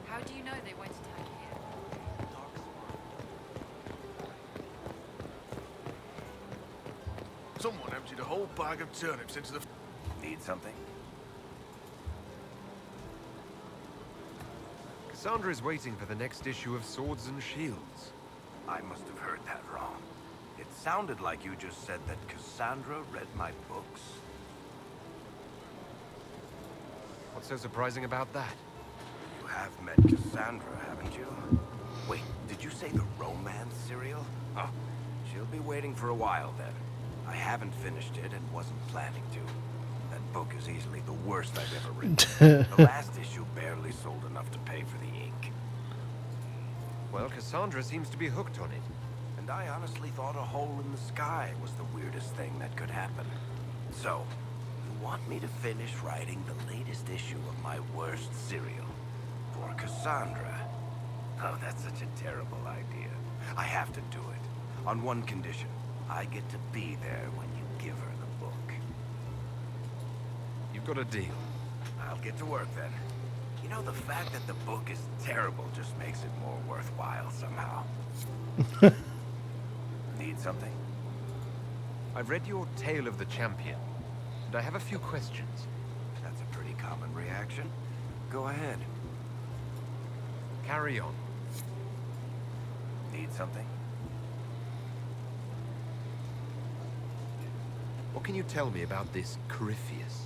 P: How do you know they won't attack here?
J: Someone emptied a whole bag of turnips into the...
I: Need something?
B: Cassandra is waiting for the next issue of Swords and Shields.
I: I must have heard that wrong. It sounded like you just said that Cassandra read my books.
B: What's so surprising about that?
I: You have met Cassandra, haven't you? Wait, did you say the romance serial? Oh, she'll be waiting for a while then. I haven't finished it and wasn't planning to. That book is easily the worst I've ever written. The last issue barely sold enough to pay for the ink.
B: Well, Cassandra seems to be hooked on it.
I: And I honestly thought a hole in the sky was the weirdest thing that could happen. So, you want me to finish writing the latest issue of my worst serial? For Cassandra? Oh, that's such a terrible idea. I have to do it. On one condition. I get to be there when you give her the book.
B: You've got a deal.
I: I'll get to work then. You know, the fact that the book is terrible just makes it more worthwhile somehow. Need something?
B: I've read your Tale of the Champion, and I have a few questions.
I: That's a pretty common reaction. Go ahead.
B: Carry on.
I: Need something?
B: What can you tell me about this Corypheus?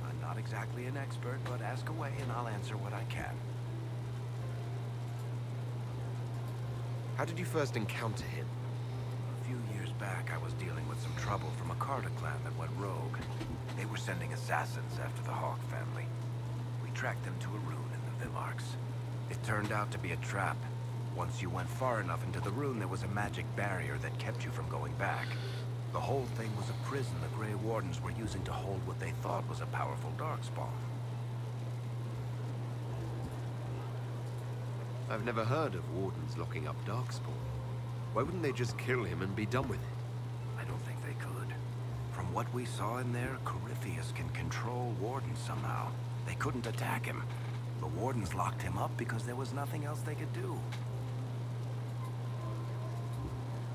I: I'm not exactly an expert, but ask away and I'll answer what I can.
B: How did you first encounter him?
I: A few years back, I was dealing with some trouble from a Carter clan that went rogue. They were sending assassins after the Hawk family. We tracked them to a rune in the Villarks. It turned out to be a trap. Once you went far enough into the rune, there was a magic barrier that kept you from going back. The whole thing was a prison the Grey Wardens were using to hold what they thought was a powerful darkspawn.
B: I've never heard of wardens locking up darkspawn. Why wouldn't they just kill him and be done with it?
I: I don't think they could. From what we saw in there, Corypheus can control wardens somehow. They couldn't attack him. The wardens locked him up because there was nothing else they could do.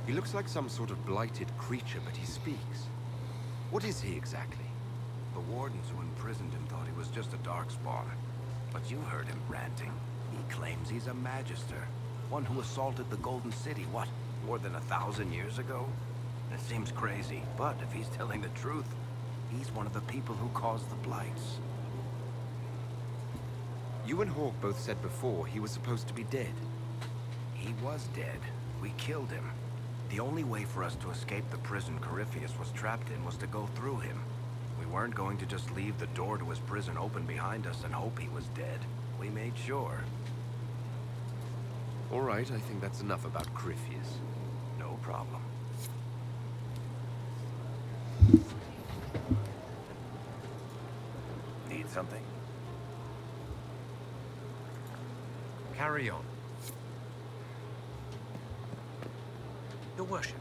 B: He looks like some sort of blighted creature, but he speaks. What is he exactly?
I: The wardens who imprisoned him thought he was just a darkspawn. But you heard him ranting. He claims he's a magister. One who assaulted the Golden City, what, more than 1,000 years ago? It seems crazy, but if he's telling the truth, he's one of the people who caused the blights.
B: You and Hawk both said before he was supposed to be dead.
I: He was dead. We killed him. The only way for us to escape the prison Corypheus was trapped in was to go through him. We weren't going to just leave the door to his prison open behind us and hope he was dead. We made sure.
B: All right, I think that's enough about Corypheus.
I: No problem. Need something?
B: Carry on.
G: Your worship.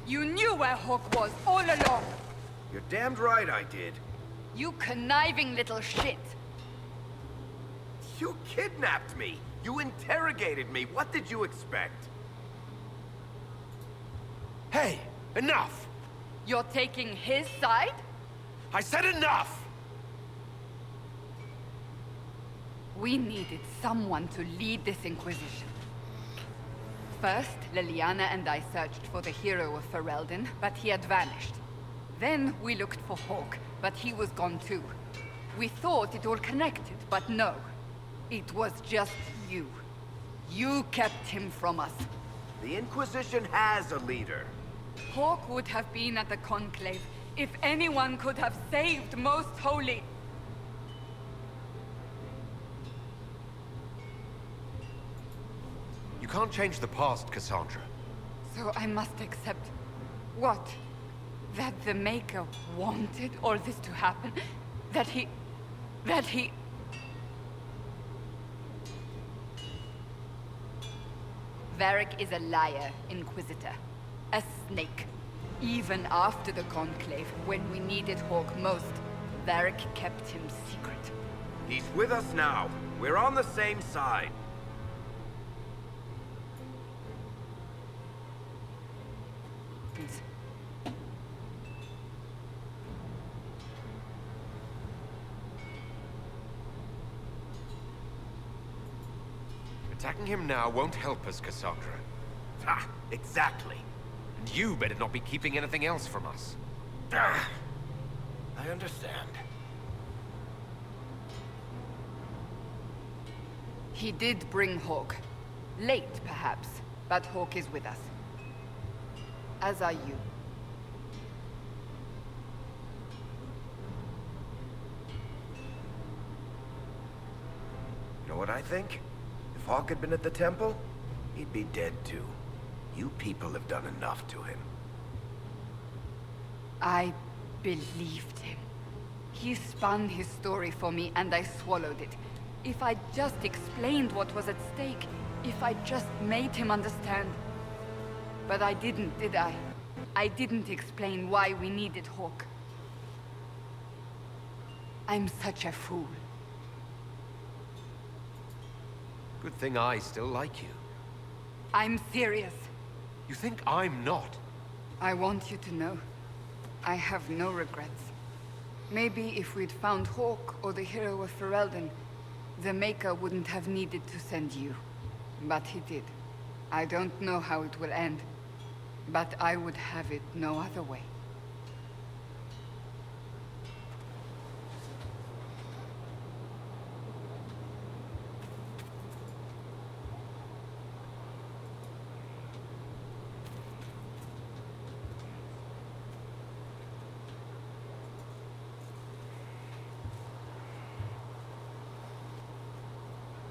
M: You knew where Hawk was all along.
I: You're damned right I did.
M: You conniving little shit.
I: You kidnapped me. You interrogated me. What did you expect?
B: Hey, enough!
M: You're taking his side?
B: I said enough!
M: We needed someone to lead this Inquisition. First, Liliana and I searched for the hero of Ferelden, but he had vanished. Then we looked for Hawk, but he was gone too. We thought it all connected, but no. It was just you. You kept him from us.
I: The Inquisition has a leader.
M: Hawk would have been at the Conclave if anyone could have saved Most Holy.
B: You can't change the past, Cassandra.
M: So I must accept... what? That the Maker wanted all this to happen? That he... Varric is a liar, Inquisitor. A snake. Even after the Conclave, when we needed Hawk most, Varric kept him secret.
I: He's with us now. We're on the same side.
B: Attacking him now won't help us, Cassandra.
I: Ha! Exactly.
B: And you better not be keeping anything else from us.
I: I understand.
M: He did bring Hawk. Late, perhaps, but Hawk is with us. As are you.
I: You know what I think? If Hawk had been at the temple, he'd be dead too. You people have done enough to him.
M: I believed him. He spun his story for me and I swallowed it. If I just explained what was at stake, if I just made him understand. But I didn't, did I? I didn't explain why we needed Hawk. I'm such a fool.
B: Good thing I still like you.
M: I'm serious.
B: You think I'm not?
M: I want you to know, I have no regrets. Maybe if we'd found Hawk or the hero of Ferelden, the Maker wouldn't have needed to send you. But he did. I don't know how it will end, but I would have it no other way.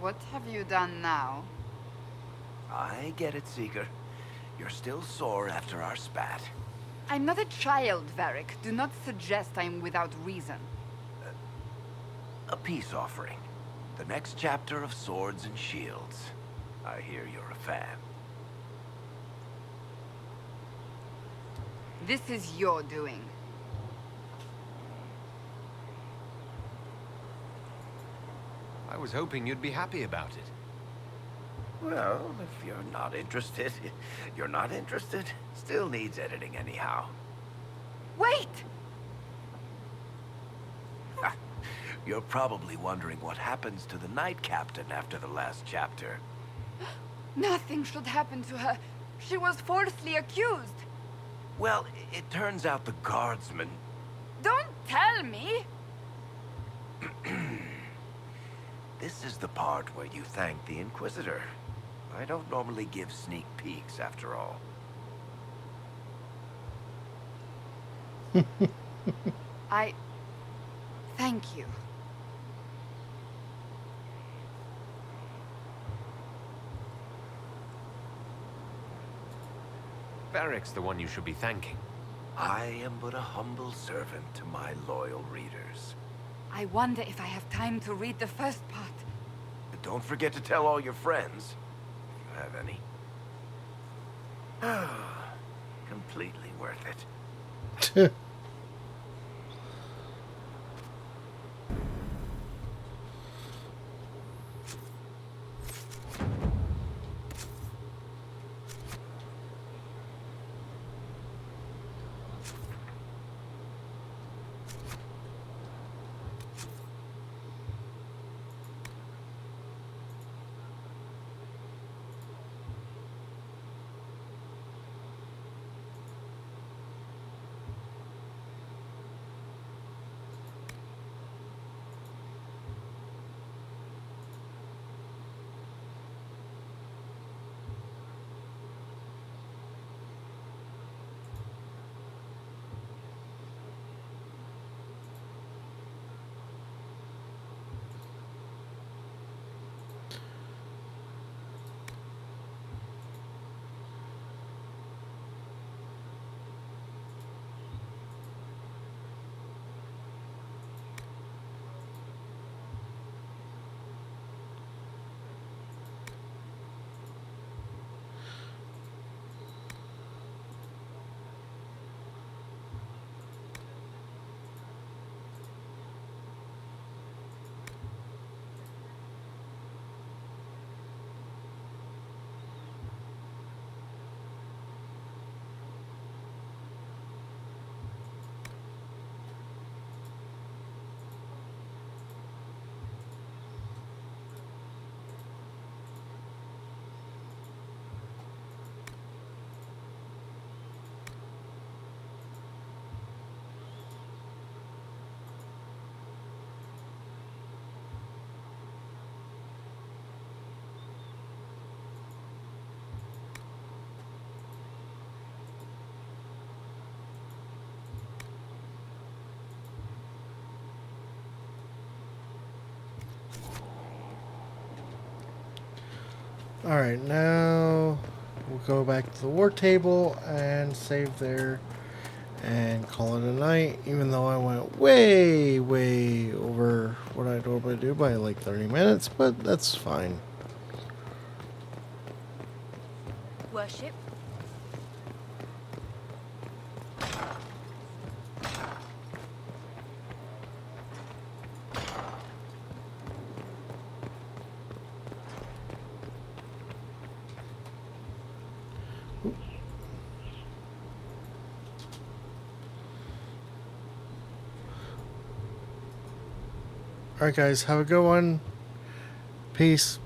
M: What have you done now?
I: I get it, Seeker. You're still sore after our spat.
M: I'm not a child, Varric. Do not suggest I'm without reason.
I: A peace offering. The next chapter of Swords and Shields. I hear you're a fan.
M: This is your doing.
B: I was hoping you'd be happy about it.
I: Well, if you're not interested, you're not interested. Still needs editing anyhow.
M: Wait!
I: You're probably wondering what happens to the Knight Captain after the last chapter.
M: Nothing should happen to her. She was falsely accused.
I: Well, it turns out the guardsmen...
M: Don't tell me!
I: This is the part where you thank the Inquisitor. I don't normally give sneak peeks, after all.
M: Thank you.
B: Varric's the one you should be thanking.
I: I am but a humble servant to my loyal readers.
M: I wonder if I have time to read the first part.
I: But don't forget to tell all your friends, if you have any. Completely worth it.
A: Alright, now we'll go back to the war table and save there and call it a night, even though I went way over what I'd normally do by like 30 minutes, but that's fine.
T: Worship.
A: Alright guys, have a good one. Peace.